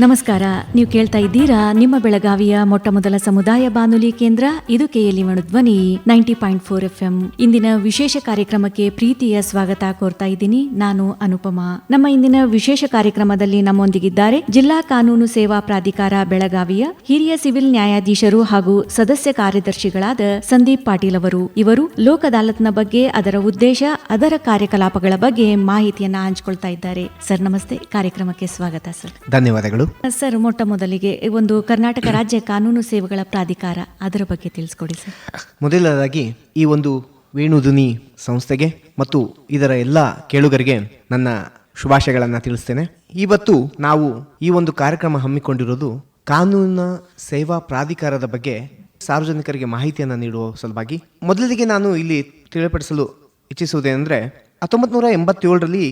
ನಮಸ್ಕಾರ. ನೀವು ಕೇಳ್ತಾ ಇದ್ದೀರಾ ನಿಮ್ಮ ಬೆಳಗಾವಿಯ ಮೊಟ್ಟ ಮೊದಲ ಸಮುದಾಯ ಬಾನುಲಿ ಕೇಂದ್ರ ಇದು KLE ಧ್ವನಿ 90.4 FM. ಇಂದಿನ ವಿಶೇಷ ಕಾರ್ಯಕ್ರಮಕ್ಕೆ ಪ್ರೀತಿಯ ಸ್ವಾಗತ ಕೋರ್ತಾ ಇದ್ದೀನಿ. ನಾನು ಅನುಪಮಾ. ನಮ್ಮ ಇಂದಿನ ವಿಶೇಷ ಕಾರ್ಯಕ್ರಮದಲ್ಲಿ ನಮ್ಮೊಂದಿಗಿದ್ದಾರೆ ಜಿಲ್ಲಾ ಕಾನೂನು ಸೇವಾ ಪ್ರಾಧಿಕಾರ ಬೆಳಗಾವಿಯ ಹಿರಿಯ ಸಿವಿಲ್ ನ್ಯಾಯಾಧೀಶರು ಹಾಗೂ ಸದಸ್ಯ ಕಾರ್ಯದರ್ಶಿಗಳಾದ ಸಂದೀಪ್ ಪಾಟೀಲ್ ಅವರು. ಇವರು ಲೋಕ್ ಅದಾಲತ್ನ ಬಗ್ಗೆ, ಅದರ ಉದ್ದೇಶ, ಅದರ ಕಾರ್ಯಕಲಾಪಗಳ ಬಗ್ಗೆ ಮಾಹಿತಿಯನ್ನ ಹಂಚಿಕೊಳ್ತಾ ಇದ್ದಾರೆ. ಸರ್ ನಮಸ್ತೆ, ಕಾರ್ಯಕ್ರಮಕ್ಕೆ ಸ್ವಾಗತ. ಸರ್ ಧನ್ಯವಾದಗಳು. ಸರ್, ಮೊಟ್ಟ ಮೊದಲಿಗೆ ಒಂದು ಕರ್ನಾಟಕ ರಾಜ್ಯ ಕಾನೂನು ಸೇವೆಗಳ ಪ್ರಾಧಿಕಾರ, ಅದರ ಬಗ್ಗೆ ತಿಳಿಸ್ಕೊಡಿ ಸರ್. ಮೊದಲನೇದಾಗಿ ಈ ಒಂದು ವೇಣುಧ್ವನಿ ಸಂಸ್ಥೆಗೆ ಮತ್ತು ಇದರ ಎಲ್ಲ ಕೇಳುಗರಿಗೆ ನನ್ನ ಶುಭಾಶಯಗಳನ್ನು ತಿಳಿಸ್ತೇನೆ. ಇವತ್ತು ನಾವು ಈ ಒಂದು ಕಾರ್ಯಕ್ರಮ ಹಮ್ಮಿಕೊಂಡಿರೋದು ಕಾನೂನು ಸೇವಾ ಪ್ರಾಧಿಕಾರದ ಬಗ್ಗೆ ಸಾರ್ವಜನಿಕರಿಗೆ ಮಾಹಿತಿಯನ್ನು ನೀಡುವ ಸಲುವಾಗಿ. ಮೊದಲಿಗೆ ನಾನು ಇಲ್ಲಿ ತಿಳಿಪಡಿಸಲು ಇಚ್ಛಿಸುವುದೇನೆಂದರೆ, 1987ರಲ್ಲಿ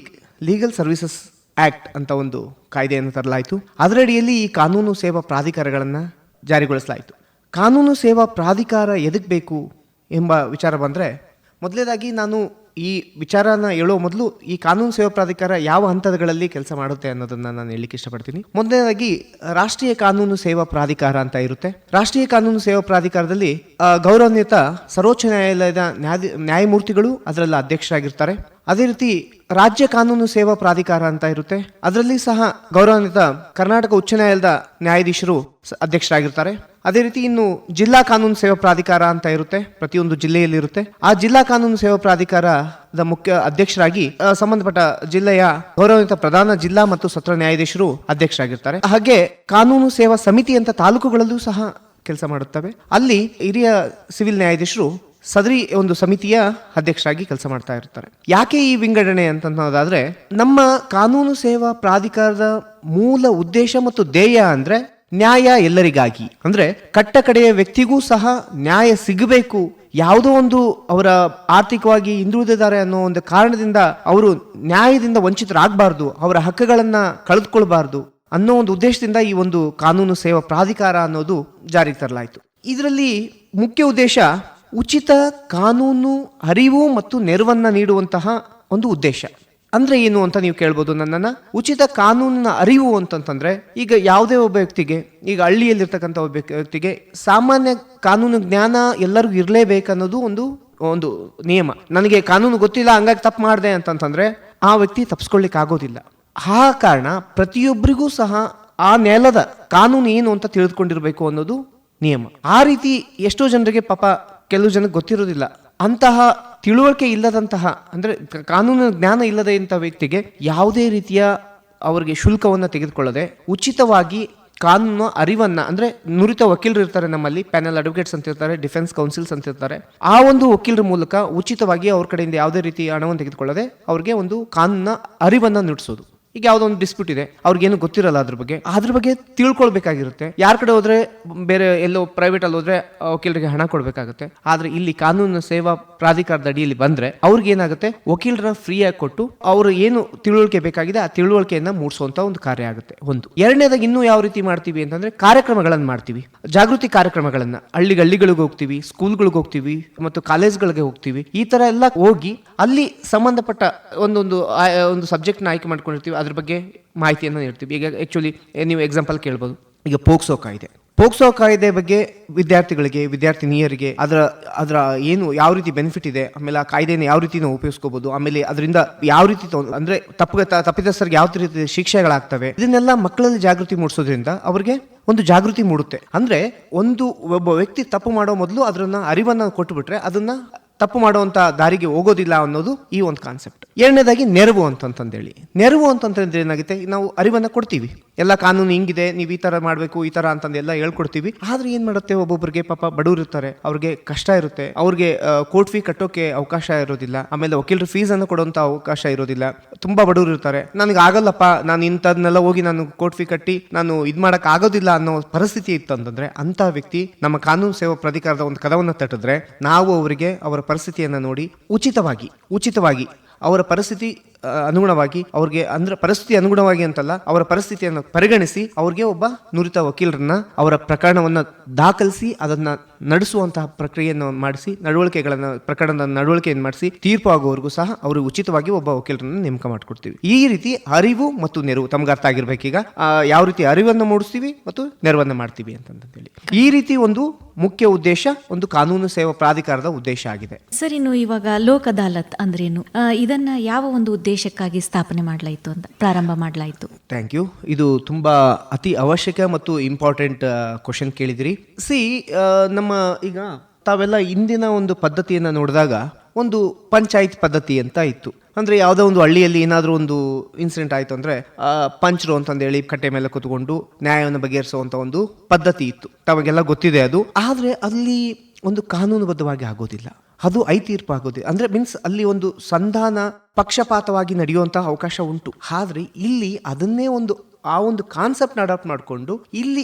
ಲೀಗಲ್ ಸರ್ವಿಸಸ್ ಆಕ್ಟ್ ಅಂತ ಒಂದು ಕಾಯ್ದೆಯನ್ನು ತರಲಾಯಿತು. ಅದರಡಿಯಲ್ಲಿ ಈ ಕಾನೂನು ಸೇವಾ ಪ್ರಾಧಿಕಾರಗಳನ್ನು ಜಾರಿಗೊಳಿಸಲಾಯಿತು. ಕಾನೂನು ಸೇವಾ ಪ್ರಾಧಿಕಾರ ಎದಕ್ಕೆ ಬೇಕು ಎಂಬ ವಿಚಾರ ಬಂದರೆ, ಮೊದಲನೇದಾಗಿ ನಾನು ಈ ವಿಚಾರನ ಹೇಳೋ ಮೊದಲು ಈ ಕಾನೂನು ಸೇವಾ ಪ್ರಾಧಿಕಾರ ಯಾವ ಹಂತಗಳಲ್ಲಿ ಕೆಲಸ ಮಾಡುತ್ತೆ ಅನ್ನೋದನ್ನು ನಾನು ಹೇಳಲಿಕ್ಕೆ ಇಷ್ಟಪಡ್ತೀನಿ. ಮೊದಲನೇದಾಗಿ ರಾಷ್ಟ್ರೀಯ ಕಾನೂನು ಸೇವಾ ಪ್ರಾಧಿಕಾರ ಅಂತ ಇರುತ್ತೆ. ರಾಷ್ಟ್ರೀಯ ಕಾನೂನು ಸೇವಾ ಪ್ರಾಧಿಕಾರದಲ್ಲಿ ಗೌರವಾನ್ವಿತ ಸರ್ವೋಚ್ಚ ನ್ಯಾಯಾಲಯದ ನ್ಯಾಯಮೂರ್ತಿಗಳು ಅದರಲ್ಲಿ ಅಧ್ಯಕ್ಷರಾಗಿರ್ತಾರೆ. ಅದೇ ರೀತಿ ರಾಜ್ಯ ಕಾನೂನು ಸೇವಾ ಪ್ರಾಧಿಕಾರ ಅಂತ ಇರುತ್ತೆ. ಅದರಲ್ಲಿ ಸಹ ಗೌರವಾನ್ವಿತ ಕರ್ನಾಟಕ ಉಚ್ಚ ನ್ಯಾಯಾಲಯದ ನ್ಯಾಯಾಧೀಶರು ಅಧ್ಯಕ್ಷರಾಗಿರ್ತಾರೆ. ಅದೇ ರೀತಿ ಇನ್ನು ಜಿಲ್ಲಾ ಕಾನೂನು ಸೇವಾ ಪ್ರಾಧಿಕಾರ ಅಂತ ಇರುತ್ತೆ, ಪ್ರತಿಯೊಂದು ಜಿಲ್ಲೆಯಲ್ಲಿ ಇರುತ್ತೆ. ಆ ಜಿಲ್ಲಾ ಕಾನೂನು ಸೇವಾ ಪ್ರಾಧಿಕಾರದ ಮುಖ್ಯ ಅಧ್ಯಕ್ಷರಾಗಿ ಸಂಬಂಧಪಟ್ಟ ಜಿಲ್ಲೆಯ ಗೌರವಾನ್ವಿತ ಪ್ರಧಾನ ಜಿಲ್ಲಾ ಮತ್ತು ಸತ್ರ ನ್ಯಾಯಾಧೀಶರು ಅಧ್ಯಕ್ಷರಾಗಿರ್ತಾರೆ. ಹಾಗೆ ಕಾನೂನು ಸೇವಾ ಸಮಿತಿ ಅಂತ ತಾಲೂಕುಗಳಲ್ಲೂ ಸಹ ಕೆಲಸ ಮಾಡುತ್ತವೆ. ಅಲ್ಲಿ ಹಿರಿಯ ಸಿವಿಲ್ ನ್ಯಾಯಾಧೀಶರು ಸದರಿ ಒಂದು ಸಮಿತಿಯ ಅಧ್ಯಕ್ಷರಾಗಿ ಕೆಲಸ ಮಾಡ್ತಾ ಇರ್ತಾರೆ. ಯಾಕೆ ಈ ವಿಂಗಡಣೆ ಅಂತಂದಾದ್ರೆ, ನಮ್ಮ ಕಾನೂನು ಸೇವಾ ಪ್ರಾಧಿಕಾರದ ಮೂಲ ಉದ್ದೇಶ ಮತ್ತು ಧ್ಯೇಯ ಅಂದ್ರೆ ನ್ಯಾಯ ಎಲ್ಲರಿಗಾಗಿ. ಅಂದ್ರೆ ಕಟ್ಟ ಕಡೆಯ ವ್ಯಕ್ತಿಗೂ ಸಹ ನ್ಯಾಯ ಸಿಗಬೇಕು, ಯಾವುದೋ ಒಂದು ಅವರ ಆರ್ಥಿಕವಾಗಿ ಹಿಂದುಳಿದಿದ್ದಾರೆ ಅನ್ನೋ ಒಂದು ಕಾರಣದಿಂದ ಅವರು ನ್ಯಾಯದಿಂದ ವಂಚಿತರಾಗಬಾರ್ದು, ಅವರ ಹಕ್ಕುಗಳನ್ನ ಕಳೆದುಕೊಳ್ಬಾರ್ದು ಅನ್ನೋ ಒಂದು ಉದ್ದೇಶದಿಂದ ಈ ಒಂದು ಕಾನೂನು ಸೇವಾ ಪ್ರಾಧಿಕಾರ ಅನ್ನೋದು ಜಾರಿಗೆ ತರಲಾಯಿತು. ಇದರಲ್ಲಿ ಮುಖ್ಯ ಉದ್ದೇಶ ಉಚಿತ ಕಾನೂನು ಅರಿವು ಮತ್ತು ನೆರವನ್ನ ನೀಡುವಂತಹ ಒಂದು ಉದ್ದೇಶ. ಅಂದ್ರೆ ಏನು ಅಂತ ನೀವು ಕೇಳ್ಬೋದು ನನ್ನನ್ನ. ಉಚಿತ ಕಾನೂನಿನ ಅರಿವು ಅಂತಂತಂದ್ರೆ, ಈಗ ಯಾವುದೇ ಒಬ್ಬ ವ್ಯಕ್ತಿಗೆ, ಈಗ ಹಳ್ಳಿಯಲ್ಲಿರ್ತಕ್ಕಂಥ ಒಬ್ಬ ವ್ಯಕ್ತಿಗೆ ಸಾಮಾನ್ಯ ಕಾನೂನು ಜ್ಞಾನ ಎಲ್ಲರಿಗೂ ಇರಲೇಬೇಕನ್ನೋದು ಒಂದು ನಿಯಮ. ನನಗೆ ಕಾನೂನು ಗೊತ್ತಿಲ್ಲ ಹಂಗಾಗಿ ತಪ್ಪು ಮಾಡಿದೆ ಅಂತಂತಂದ್ರೆ ಆ ವ್ಯಕ್ತಿ ತಪ್ಪಿಸ್ಕೊಳ್ಳಿಕ್ಕೆ ಆಗೋದಿಲ್ಲ. ಆ ಕಾರಣ ಪ್ರತಿಯೊಬ್ಬರಿಗೂ ಸಹ ಆ ನೆಲದ ಕಾನೂನು ಏನು ಅಂತ ತಿಳಿದುಕೊಂಡಿರ್ಬೇಕು ಅನ್ನೋದು ನಿಯಮ. ಆ ರೀತಿ ಎಷ್ಟೋ ಜನರಿಗೆ ಪಾಪ ಕೆಲವು ಜನಕ್ಕೆ ಗೊತ್ತಿರೋದಿಲ್ಲ. ಅಂತಹ ತಿಳುವಳಿಕೆ ಇಲ್ಲದಂತಹ, ಅಂದ್ರೆ ಕಾನೂನು ಜ್ಞಾನ ಇಲ್ಲದೆ ಇಂಥ ವ್ಯಕ್ತಿಗೆ ಯಾವುದೇ ರೀತಿಯ ಅವರಿಗೆ ಶುಲ್ಕವನ್ನು ತೆಗೆದುಕೊಳ್ಳದೆ ಉಚಿತವಾಗಿ ಕಾನೂನು ಅರಿವನ್ನ, ಅಂದ್ರೆ ನುರಿತ ವಕೀಲರು ಇರ್ತಾರೆ ನಮ್ಮಲ್ಲಿ, ಪ್ಯಾನಲ್ ಅಡ್ವೊಕೇಟ್ಸ್ ಅಂತ ಇರ್ತಾರೆ, ಡಿಫೆನ್ಸ್ ಕೌನ್ಸಿಲ್ಸ್ ಅಂತ ಇರ್ತಾರೆ. ಆ ಒಂದು ವಕೀಲರ ಮೂಲಕ ಉಚಿತವಾಗಿ ಅವ್ರ ಕಡೆಯಿಂದ ಯಾವುದೇ ರೀತಿ ಹಣವನ್ನು ತೆಗೆದುಕೊಳ್ಳದೆ ಅವ್ರಿಗೆ ಒಂದು ಕಾನೂನ ಅರಿವನ್ನ ನೀಡಿಸೋದು. ಈಗ ಯಾವುದೋ ಒಂದು ಡಿಸ್ಪ್ಯೂಟ್ ಇದೆ, ಅವ್ರಿಗೇನು ಗೊತ್ತಿರಲ್ಲ ಅದ್ರ ಬಗ್ಗೆ ತಿಳ್ಕೊಳ್ಬೇಕಾಗಿರುತ್ತೆ. ಯಾರ ಕಡೆ ಹೋದ್ರೆ, ಬೇರೆ ಎಲ್ಲೋ ಪ್ರೈವೇಟ್ ಅಲ್ಲಿ ಹೋದ್ರೆ ವಕೀಲರಿಗೆ ಹಣ ಕೊಡ್ಬೇಕಾಗುತ್ತೆ. ಆದ್ರೆ ಇಲ್ಲಿ ಕಾನೂನು ಸೇವಾ ಪ್ರಾಧಿಕಾರದ ಅಡಿಯಲ್ಲಿ ಬಂದ್ರೆ ಅವ್ರಿಗೆ ಏನಾಗುತ್ತೆ, ವಕೀಲರ ಫ್ರೀ ಆಗಿ ಕೊಟ್ಟು ಅವರು ಏನು ತಿಳುವಳಿಕೆ ಬೇಕಾಗಿದೆ ಆ ತಿಳುವಳಿಕೆಯನ್ನ ಮೂಡಿಸುವಂತ ಒಂದು ಕಾರ್ಯ ಆಗುತ್ತೆ. ಒಂದು ಎರಡನೇದಾಗಿ ಇನ್ನೂ ಯಾವ ರೀತಿ ಮಾಡ್ತೀವಿ ಅಂತಂದ್ರೆ, ಕಾರ್ಯಕ್ರಮಗಳನ್ನ ಮಾಡ್ತೀವಿ, ಜಾಗೃತಿ ಕಾರ್ಯಕ್ರಮಗಳನ್ನ. ಹಳ್ಳಿಗಳಿಗೆ ಹೋಗ್ತೀವಿ, ಸ್ಕೂಲ್ಗಳಿಗೆ ಹೋಗ್ತೀವಿ ಮತ್ತು ಕಾಲೇಜ್ಗಳಿಗೆ ಹೋಗ್ತೀವಿ. ಈ ತರ ಎಲ್ಲ ಹೋಗಿ ಅಲ್ಲಿ ಸಂಬಂಧಪಟ್ಟ ಒಂದು ಸಬ್ಜೆಕ್ಟ್ನ ಆಯ್ಕೆ ಮಾಡ್ಕೊಂಡಿರ್ತೀವಿ, ಅದ್ರ ಬಗ್ಗೆ ಮಾಹಿತಿಯನ್ನು ನೀಡ್ತೀವಿ. ಈಗ ಆಕ್ಚುಲಿ ನೀವು ಎಕ್ಸಾಂಪಲ್ ಕೇಳ್ಬೋದು, ಈಗ ಪೋಕ್ಸೋ ಕಾಯ್ದೆ ಬಗ್ಗೆ ವಿದ್ಯಾರ್ಥಿಗಳಿಗೆ, ವಿದ್ಯಾರ್ಥಿನಿಯರಿಗೆ ಅದರ ಏನು ಯಾವ ರೀತಿ ಬೆನಿಫಿಟ್ ಇದೆ, ಆಮೇಲೆ ಆ ಕಾಯ್ದೆನ ಯಾವ ರೀತಿ ನಾವು ಉಪಯೋಗಿಸ್ಕೋಬಹುದು, ಆಮೇಲೆ ಅದರಿಂದ ಯಾವ ರೀತಿ ಅಂದ್ರೆ ತಪ್ಪಿತಸ್ಥರಿಗೆ ಯಾವ ರೀತಿ ಶಿಕ್ಷೆಗಳಾಗ್ತವೆ, ಇದನ್ನೆಲ್ಲ ಮಕ್ಕಳಲ್ಲಿ ಜಾಗೃತಿ ಮೂಡಿಸೋದ್ರಿಂದ ಅವ್ರಿಗೆ ಒಂದು ಜಾಗೃತಿ ಮೂಡುತ್ತೆ. ಅಂದ್ರೆ ಒಬ್ಬ ವ್ಯಕ್ತಿ ತಪ್ಪು ಮಾಡೋ ಮೊದಲು ಅದನ್ನ ಅರಿವನ್ನ ಕೊಟ್ಟುಬಿಟ್ರೆ ಅದನ್ನ ತಪ್ಪು ಮಾಡುವಂತ ದಾರಿಗೆ ಹೋಗೋದಿಲ್ಲ ಅನ್ನೋದು ಈ ಒಂದು ಕಾನ್ಸೆಪ್ಟ್. ಎರಡನೇದಾಗಿ ನೆರವು ಅಂತಂದ್ರೆ ಏನಾಗುತ್ತೆ, ನಾವು ಅರಿವನ್ನ ಕೊಡ್ತೀವಿ, ಎಲ್ಲ ಕಾನೂನು ಹಿಂಗಿದೆ, ನೀವು ಈ ತರ ಮಾಡ್ಬೇಕು, ಈ ತರ ಅಂತಂದೆಲ್ಲ ಹೇಳ್ಕೊಡ್ತೀವಿ. ಆದ್ರೆ ಏನ್ ಮಾಡುತ್ತೆ, ಒಬ್ಬೊಬ್ಬರಿಗೆ ಪಾಪ ಬಡವರು ಇರ್ತಾರೆ, ಅವ್ರಿಗೆ ಕಷ್ಟ ಇರುತ್ತೆ, ಅವ್ರಿಗೆ ಕೋರ್ಟ್ ಫೀ ಕಟ್ಟೋಕೆ ಅವಕಾಶ ಇರೋದಿಲ್ಲ, ಆಮೇಲೆ ವಕೀಲರ ಫೀಸ್ ಅನ್ನು ಕೊಡುವಂತ ಅವಕಾಶ ಇರೋದಿಲ್ಲ. ತುಂಬಾ ಬಡವರು ಇರ್ತಾರೆ, ನನಗೆ ಆಗಲ್ಲಪ್ಪ, ನಾನು ಇಂಥದ್ನೆಲ್ಲ ಹೋಗಿ ನಾನು ಕೋರ್ಟ್ ಫೀ ಕಟ್ಟಿ ನಾನು ಇದ್ ಮಾಡಕ್ ಆಗೋದಿಲ್ಲ ಅನ್ನೋ ಪರಿಸ್ಥಿತಿ ಇತ್ತು ಅಂತಂದ್ರೆ, ಅಂತ ವ್ಯಕ್ತಿ ನಮ್ಮ ಕಾನೂನು ಸೇವಾ ಪ್ರಾಧಿಕಾರದ ಒಂದು ಕದವನ್ನ ತಟ್ಟಿದ್ರೆ ನಾವು ಅವರಿಗೆ ಅವರ ಪರಿಸ್ಥಿತಿಯನ್ನ ನೋಡಿ ಉಚಿತವಾಗಿ ಅವರ ಪರಿಸ್ಥಿತಿ ಅನುಗುಣವಾಗಿ ಅವ್ರಿಗೆ ಅಂದ್ರೆ ಪರಿಸ್ಥಿತಿ ಅನುಗುಣವಾಗಿ ಅಂತಲ್ಲ, ಅವರ ಪರಿಸ್ಥಿತಿಯನ್ನು ಪರಿಗಣಿಸಿ ಅವ್ರಿಗೆ ಒಬ್ಬ ನುರಿತ ವಕೀಲರನ್ನ ಅವರ ಪ್ರಕರಣವನ್ನ ದಾಖಲಿಸಿ ಅದನ್ನ ನಡೆಸುವಂತಹ ಪ್ರಕ್ರಿಯೆಯನ್ನು ಮಾಡಿಸಿ ಪ್ರಕರಣದ ನಡವಳಿಕೆಯನ್ನು ಮಾಡಿಸಿ ತೀರ್ಪು ಆಗುವವರೆಗೂ ಸಹ ಅವರು ಉಚಿತವಾಗಿ ಒಬ್ಬ ವಕೀಲರನ್ನು ನೇಮಕ ಮಾಡಿಕೊಡ್ತೀವಿ. ಈ ರೀತಿ ಅರಿವು ಮತ್ತು ನೆರವು ತಮ್ಗೆ ಅರ್ಥ ಆಗಿರ್ಬೇಕೀಗ ಯಾವ ರೀತಿ ಅರಿವನ್ನು ಮೂಡಿಸ್ತೀವಿ ಮತ್ತು ನೆರವನ್ನು ಮಾಡ್ತೀವಿ ಅಂತಂದೇಳಿ. ಈ ರೀತಿ ಒಂದು ಮುಖ್ಯ ಉದ್ದೇಶ ಒಂದು ಕಾನೂನು ಸೇವಾ ಪ್ರಾಧಿಕಾರದ ಉದ್ದೇಶ ಆಗಿದೆ. ಸರ್, ಇನ್ನು ಇವಾಗ ಲೋಕ್ ಅದಾಲತ್ ಅಂದ್ರೇನು, ಇದನ್ನ ಯಾವ ಒಂದು ಉದ್ದೇಶಕ್ಕಾಗಿ ಸ್ಥಾಪನೆ ಮಾಡಲಾಯಿತು ಅಂತ ಪ್ರಾರಂಭ ಮಾಡಲಾಯಿತು? Thank you. ಇದು ತುಂಬಾ ಅತಿ ಅವಶ್ಯಕ ಮತ್ತು ಇಂಪಾರ್ಟೆಂಟ್ ಕ್ವಶನ್ ಕೇಳಿದಿರಿ. ನಮ್ಮ ಈಗ ತಾವೆಲ್ಲ ಇಂದಿನ ಒಂದು ಪದ್ಧತಿಯನ್ನು ನೋಡಿದಾಗ ಒಂದು ಪಂಚಾಯತ್ ಪದ್ಧತಿ ಅಂತ ಇತ್ತು. ಅಂದ್ರೆ ಯಾವುದೋ ಒಂದು ಹಳ್ಳಿಯಲ್ಲಿ ಏನಾದರೂ ಒಂದು ಇನ್ಸಿಡೆಂಟ್ ಆಯಿತು ಅಂದ್ರೆ ಪಂಚರು ಅಂತಂದೇಳಿ ಕಟ್ಟೆ ಮೇಲೆ ಕೂತ್ಕೊಂಡು ನ್ಯಾಯವನ್ನು ಬಗೆಹರಿಸುವಂತ ಒಂದು ಪದ್ಧತಿ ಇತ್ತು. ತಮಗೆಲ್ಲ ಗೊತ್ತಿದೆ ಅದು. ಆದ್ರೆ ಅಲ್ಲಿ ಒಂದು ಕಾನೂನುಬದ್ಧವಾಗಿ ಆಗೋದಿಲ್ಲ, ಅದು ತೀರ್ಪು ಆಗೋದಿಲ್ಲ. ಅಂದ್ರೆ ಮೀನ್ಸ್ ಅಲ್ಲಿ ಒಂದು ಸಂಧಾನ ಪಕ್ಷಪಾತವಾಗಿ ನಡೆಯುವಂತಹ ಅವಕಾಶ ಉಂಟು. ಆದ್ರೆ ಇಲ್ಲಿ ಅದನ್ನೇ ಆ ಒಂದು ಕಾನ್ಸೆಪ್ಟ್ ಅಡಾಪ್ಟ್ ಮಾಡಿಕೊಂಡು ಇಲ್ಲಿ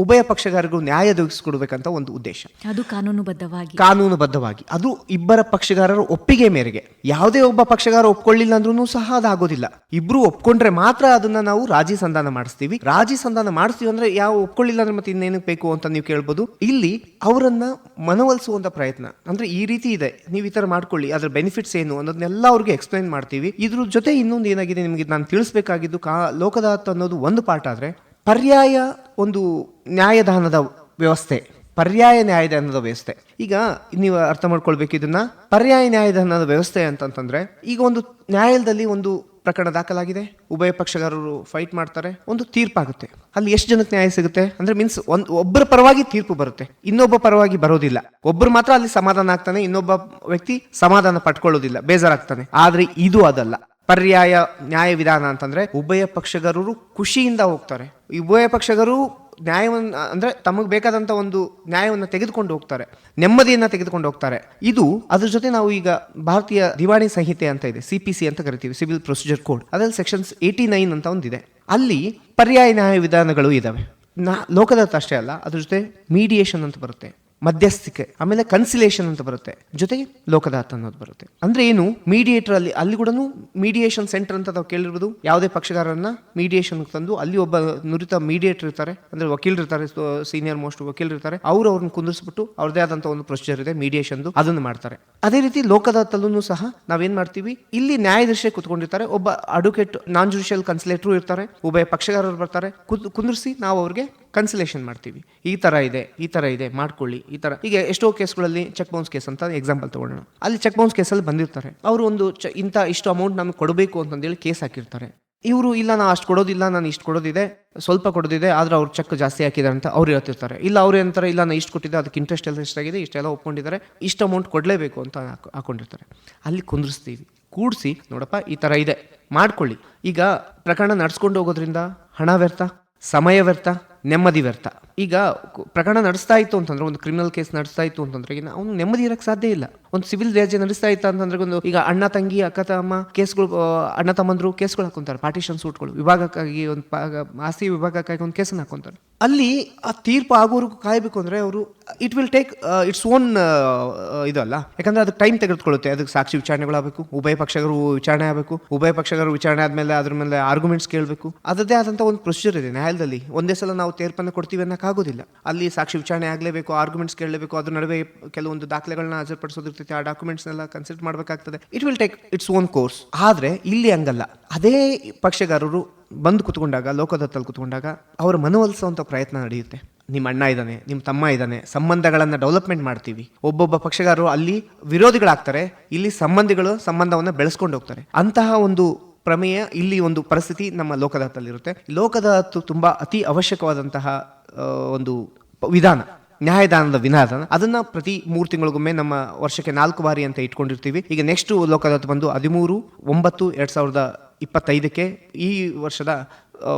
ಉಭಯ ಪಕ್ಷಗಾರರಿಗೂ ನ್ಯಾಯ ದೊರಕಿಸಿಕೊಡ್ಬೇಕಂತ ಒಂದು ಉದ್ದೇಶ. ಅದು ಕಾನೂನುಬದ್ಧವಾಗಿ ಅದು ಇಬ್ಬರ ಪಕ್ಷಗಾರರ ಒಪ್ಪಿಗೆ ಮೇರೆಗೆ. ಯಾವುದೇ ಒಬ್ಬ ಪಕ್ಷಗಾರ ಒಪ್ಕೊಳ್ಳಿಲ್ಲ ಅಂದ್ರೂ ಸಹ ಅದಾಗೋದಿಲ್ಲ. ಇಬ್ರು ಒಪ್ಕೊಂಡ್ರೆ ಮಾತ್ರ ಅದನ್ನ ನಾವು ರಾಜಿ ಸಂಧಾನ ಮಾಡಿಸ್ತೀವಿ. ಅಂದ್ರೆ ಯಾವ ಒಪ್ಕೊಳ್ಳಿಲ್ಲ ಅಂದ್ರೆ ಮತ್ತೆ ಇನ್ನೇನಕ್ಕೆ ಬೇಕು ಅಂತ ನೀವು ಕೇಳ್ಬೋದು. ಇಲ್ಲಿ ಅವರನ್ನ ಮನವೊಲಿಸುವಂತ ಪ್ರಯತ್ನ, ಅಂದ್ರೆ ಈ ರೀತಿ ಇದೆ, ನೀವು ಈ ತರ ಮಾಡ್ಕೊಳ್ಳಿ, ಅದ್ರ ಬೆನಿಫಿಟ್ಸ್ ಏನು ಅನ್ನೋದನ್ನೆಲ್ಲ ಅವ್ರಿಗೆ ಎಕ್ಸ್ಪ್ಲೈನ್ ಮಾಡ್ತೀವಿ. ಇದ್ರ ಜೊತೆ ಇನ್ನೊಂದು ಏನಾಗಿದೆ ನಿಮಗೆ ನಾನು ತಿಳಿಸ್ಬೇಕಾಗಿದ್ದು, ಲೋಕದಾಲತ್ ಅನ್ನೋದು ಒಂದು ಪಾರ್ಟ್ ಆದ್ರೆ ಪರ್ಯಾಯ ಒಂದು ನ್ಯಾಯದಾನದ ವ್ಯವಸ್ಥೆ, ಈಗ ನೀವು ಅರ್ಥ ಮಾಡ್ಕೊಳ್ಬೇಕು ಇದನ್ನ. ಪರ್ಯಾಯ ನ್ಯಾಯದಾನದ ವ್ಯವಸ್ಥೆ ಅಂತಂದ್ರೆ, ಈಗ ಒಂದು ನ್ಯಾಯಾಲಯದಲ್ಲಿ ಒಂದು ಪ್ರಕರಣ ದಾಖಲಾಗಿದೆ, ಉಭಯ ಪಕ್ಷಗಾರರು ಫೈಟ್ ಮಾಡ್ತಾರೆ, ಒಂದು ತೀರ್ಪಾಗುತ್ತೆ. ಅಲ್ಲಿ ಎಷ್ಟು ಜನಕ್ಕೆ ನ್ಯಾಯ ಸಿಗುತ್ತೆ ಅಂದ್ರೆ ಮೀನ್ಸ್ ಒಬ್ಬರ ಪರವಾಗಿ ತೀರ್ಪು ಬರುತ್ತೆ, ಇನ್ನೊಬ್ಬ ಪರವಾಗಿ ಬರೋದಿಲ್ಲ. ಒಬ್ಬರು ಮಾತ್ರ ಅಲ್ಲಿ ಸಮಾಧಾನ ಆಗ್ತಾನೆ, ಇನ್ನೊಬ್ಬ ವ್ಯಕ್ತಿ ಸಮಾಧಾನ ಪಟ್ಕೊಳ್ಳೋದಿಲ್ಲ, ಬೇಜಾರಾಗ್ತಾನೆ. ಆದ್ರೆ ಇದು ಅದಲ್ಲ. ಪರ್ಯಾಯ ನ್ಯಾಯ ವಿಧಾನ ಅಂತಂದ್ರೆ ಉಭಯ ಪಕ್ಷಗಾರರು ಖುಷಿಯಿಂದ ಹೋಗ್ತಾರೆ, ಉಭಯ ಪಕ್ಷಗಾರರು ನ್ಯಾಯವನ್ನು ಅಂದ್ರೆ ತಮಗೆ ಬೇಕಾದಂತ ಒಂದು ನ್ಯಾಯವನ್ನು ತೆಗೆದುಕೊಂಡು ಹೋಗ್ತಾರೆ, ನೆಮ್ಮದಿಯನ್ನ ತೆಗೆದುಕೊಂಡು ಹೋಗ್ತಾರೆ. ಇದು ಅದ್ರ ಜೊತೆ ನಾವು ಈಗ ಭಾರತೀಯ ದಿವಾಣಿ ಸಂಹಿತೆ ಅಂತ ಇದೆ, CPC ಅಂತ ಕರಿತೀವಿ, ಸಿವಿಲ್ ಪ್ರೊಸೀಜರ್ ಕೋಡ್. ಅದ್ರಲ್ಲಿ ಸೆಕ್ಷನ್ಸ್ 89 ಅಂತ ಒಂದಿದೆ. ಅಲ್ಲಿ ಪರ್ಯಾಯ ನ್ಯಾಯ ವಿಧಾನಗಳು ಇದಾವೆ. ಲೋಕದಾಲತ್ ಅಷ್ಟೇ ಅಲ್ಲ, ಅದ್ರ ಜೊತೆ ಮೀಡಿಯೇಷನ್ ಅಂತ ಬರುತ್ತೆ, ಮಧ್ಯಸ್ಥಿಕೆ, ಆಮೇಲೆ ಕನ್ಸಿಲೇಷನ್ ಅಂತ ಬರುತ್ತೆ, ಜೊತೆಗೆ ಲೋಕದಾಲತ್ ಅನ್ನೋದು ಬರುತ್ತೆ. ಅಂದ್ರೆ ಏನು, ಮೀಡಿಯೇಟರ್ ಅಲ್ಲಿ ಕೂಡ ಮೀಡಿಯೇಷನ್ ಸೆಂಟರ್ ಅಂತ ನಾವು ಕೇಳಿರ್ಬೋದು. ಯಾವುದೇ ಪಕ್ಷಗಾರರನ್ನ ಮೀಡಿಯೇಷನ್ ತಂದು ಅಲ್ಲಿ ಒಬ್ಬ ನುರಿತ ಮೀಡಿಯೇಟರ್ ಇರ್ತಾರೆ, ಅಂದ್ರೆ ವಕೀಲರು ಇರ್ತಾರೆ, ಸೀನಿಯರ್ ಮೋಸ್ಟ್ ವಕೀಲರು ಇರ್ತಾರೆ. ಅವ್ರನ್ನ ಕುಂದಿಸ್ಬಿಟ್ಟು ಅವ್ರದೇ ಆದಂತ ಒಂದು ಪ್ರೊಸೀಜರ್ ಇದೆ ಮೀಡಿಯೇಷನ್, ಅದನ್ನು ಮಾಡ್ತಾರೆ. ಅದೇ ರೀತಿ ಲೋಕದಾಲತ್ ಸಹ ನಾವೇನ್ ಮಾಡ್ತೀವಿ, ಇಲ್ಲಿ ನ್ಯಾಯಾಧೀಶರೇ ಕುತ್ಕೊಂಡಿರ್ತಾರೆ, ಒಬ್ಬ ಅಡ್ವೊಕೇಟ್ ನಾನ್ ಜುಡಿಷಿಯಲ್ ಕನ್ಸಿಲೇಟರ್ ಇರ್ತಾರೆ, ಉಭಯ ಪಕ್ಷಗಾರರು ಬರ್ತಾರೆ, ಕುಂದಿರಿಸಿ ನಾವು ಅವ್ರಿಗೆ ಕನ್ಸಿಲೇಷನ್ ಮಾಡ್ತೀವಿ. ಈ ತರ ಇದೆ ಮಾಡ್ಕೊಳ್ಳಿ, ಈ ತರ. ಈಗ ಎಷ್ಟೋ ಕೇಸ್ಗಳಲ್ಲಿ ಚೆಕ್ ಬೌನ್ಸ್ ಕೇಸ್ ಅಂತ ಎಕ್ಸಾಂಪಲ್ ತಗೊಳ್ಳೋಣ. ಅಲ್ಲಿ ಚೆಕ್ ಬೌನ್ಸ್ ಕೇಸಲ್ಲಿ ಬಂದಿರ್ತಾರೆ, ಅವರು ಒಂದು ಇಷ್ಟು ಅಮೌಂಟ್ ನಮ್ಗೆ ಕೊಡಬೇಕು ಅಂತಂದೇಳಿ ಕೇಸ್ ಹಾಕಿರ್ತಾರೆ. ಇವರು ಇಲ್ಲ, ನಾ ಅಷ್ಟು ಕೊಡೋದಿಲ್ಲ, ನಾನು ಇಷ್ಟು ಕೊಡೋದಿದೆ, ಸ್ವಲ್ಪ ಕೊಡೋದಿದೆ, ಆದ್ರೆ ಅವ್ರು ಚೆಕ್ ಜಾಸ್ತಿ ಹಾಕಿದ್ದಾರೆ ಅಂತ ಅವ್ರು ಹೇಳ್ತಿರ್ತಾರೆ. ಇಲ್ಲ, ಅವ್ರು ಏನಂತಾರೆ, ಇಲ್ಲ ನಾ ಇಷ್ಟು ಕೊಟ್ಟಿದ್ದೆ, ಅದಕ್ಕೆ ಇಂಟ್ರೆಸ್ಟ್ ಎಲ್ಲ ಎಷ್ಟಾಗಿದೆ, ಇಷ್ಟೆಲ್ಲ ಒಪ್ಕೊಂಡಿದ್ದಾರೆ, ಇಷ್ಟು ಅಮೌಂಟ್ ಕೊಡಲೇಬೇಕು ಅಂತ ಹಾಕೊಂಡಿರ್ತಾರೆ. ಅಲ್ಲಿ ಕುಂದಿರಿಸ್ತೀವಿ, ಕೂಡಿಸಿ, ನೋಡಪ್ಪ ಈ ತರ ಇದೆ, ಮಾಡ್ಕೊಳ್ಳಿ. ಈಗ ಪ್ರಕರಣ ನಡ್ಸ್ಕೊಂಡು ಹೋಗೋದ್ರಿಂದ ಹಣ ವ್ಯರ್ಥ, ಸಮಯ ವ್ಯರ್ಥ, ನೆಮ್ಮದಿ ವ್ಯರ್ಥ. ಈಗ ಪ್ರಕರಣ ನಡೆಸ್ತಾ ಇತ್ತು ಅಂತಂದ್ರೆ, ಒಂದು ಕ್ರಿಮಿನಲ್ ಕೇಸ್ ನಡೆಸ್ತಾ ಇತ್ತು ಅಂತಂದ್ರೆ ಅವನು ನೆಮ್ಮದಿ ಇರಕ್ಕೆ ಸಾಧ್ಯ ಇಲ್ಲ. ಒಂದು ಸಿವಿಲ್ ರಾಜ್ಯ ನಡೆಸ್ತಾ ಇತ್ತು ಅಂತಂದ್ರೆ, ಒಂದು ಈಗ ಅಣ್ಣ ತಂಗಿ, ಅಕ್ಕ ತಮ್ಮ ಕೇಸ್ಗಳು, ಅಣ್ಣ ತಮ್ಮಂದ್ರು ಕೇಸ್ಗಳು ಹಾಕೊಂತಾರೆ, ಪಾರ್ಟಿಷನ್ ಸೂಟ್ಗಳು, ವಿಭಾಗಕ್ಕಾಗಿ ಒಂದು ಆಸ್ತಿ ವಿಭಾಗಕ್ಕಾಗಿ ಒಂದು ಕೇಸನ್ನು ಹಾಕೊಂತಾರೆ. ಅಲ್ಲಿ ಆ ತೀರ್ಪು ಆಗೋವರೆಗೂ ಕಾಯಬೇಕು ಅಂದ್ರೆ ಅವರು it will take its own ಇದಲ್ಲ. ಯಾಕಂದ್ರೆ ಅದಕ್ಕೆ ಟೈಮ್ ತೆಗೆದುಕೊಳ್ಳುತ್ತೆ. ಅದಕ್ಕೆ ಸಾಕ್ಷಿ ವಿಚಾರಣೆಗಳಾಗಬೇಕು, ಉಭಯ ಪಕ್ಷಗಳು ವಿಚಾರಣೆ ಆಗಬೇಕು, ಉಭಯ ಪಕ್ಷಗಳು ವಿಚಾರಣೆ ಆದ್ಮೇಲೆ ಅದ್ರ ಮೇಲೆ ಆರ್ಗ್ಯುಮೆಂಟ್ಸ್ ಕೇಳಬೇಕು. ಅದರದೇ ಆದಂತ ಒಂದು ಪ್ರೊಸೀಜರ್ ಇದೆ ನ್ಯಾಯಾಲಯದಲ್ಲಿ. ಒಂದೇ ಸಲ ನಾವು ತೀರ್ಪನ್ನು ಕೊಡ್ತೀವಿ ಅನ್ನೋಕ್ಕಾಗೋದಿಲ್ಲ. ಅಲ್ಲಿ ಸಾಕ್ಷಿ ವಿಚಾರಣೆ ಆಗಲೇಬೇಕು, ಆರ್ಗ್ಯುಮೆಂಟ್ಸ್ ಕೇಳಲೇಬೇಕು, ಅದ್ರ ನಡುವೆ ಕೆಲವೊಂದು ದಾಖಲೆಗಳನ್ನ ಹಾಜರುಪಡಿಸೋದಿರ್ತೈತೆ, ಆ ಡಾಕ್ಯುಮೆಂಟ್ಸ್ನೆಲ್ಲ ಕನ್ಸಿಡರ್ ಮಾಡಬೇಕಾಗ್ತದೆ. It will take its own course. ಆದ್ರೆ ಇಲ್ಲಿ ಹಂಗಲ್ಲ. ಅದೇ ಪಕ್ಷಗಾರರು ಬಂದು ಕುತ್ಕೊಂಡಾಗ, ಲೋಕದಾಲತ್ನಲ್ಲಿ ಕುತ್ಕೊಂಡಾಗ ಅವರ ಮನವೊಲಿಸುವಂತ ಪ್ರಯತ್ನ ನಡೆಯುತ್ತೆ. ನಿಮ್ಮ ಅಣ್ಣ ಇದ್ದಾನೆ, ನಿಮ್ಮ ತಮ್ಮ ಇದ್ದಾನೆ, ಸಂಬಂಧಗಳನ್ನ ಡೆವಲಪ್ಮೆಂಟ್ ಮಾಡ್ತೀವಿ. ಒಬ್ಬೊಬ್ಬ ಪಕ್ಷಗಾರರು ಅಲ್ಲಿ ವಿರೋಧಿಗಳಾಗ್ತಾರೆ, ಇಲ್ಲಿ ಸಂಬಂಧವನ್ನ ಬೆಳೆಸ್ಕೊಂಡು ಹೋಗ್ತಾರೆ. ಅಂತಹ ಒಂದು ಪ್ರಮೇಯ, ಇಲ್ಲಿ ಒಂದು ಪರಿಸ್ಥಿತಿ ನಮ್ಮ ಲೋಕದಾಲತ್ನಲ್ಲಿರುತ್ತೆ. ಲೋಕದಾಲತ್ ತುಂಬಾ ಅತಿ ಅವಶ್ಯಕವಾದಂತಹ ಒಂದು ವಿಧಾನ, ನ್ಯಾಯದಾನದ ವಿಧಾನ. ಅದನ್ನ ಪ್ರತಿ 3 ತಿಂಗಳಿಗೊಮ್ಮೆ, ನಮ್ಮ ವರ್ಷಕ್ಕೆ 4 ಬಾರಿ ಅಂತ ಇಟ್ಕೊಂಡಿರ್ತೀವಿ. ಈಗ ನೆಕ್ಸ್ಟ್ ಲೋಕದಾಲತ್ ಬಂದು 13/9/2025 ಈ ವರ್ಷದ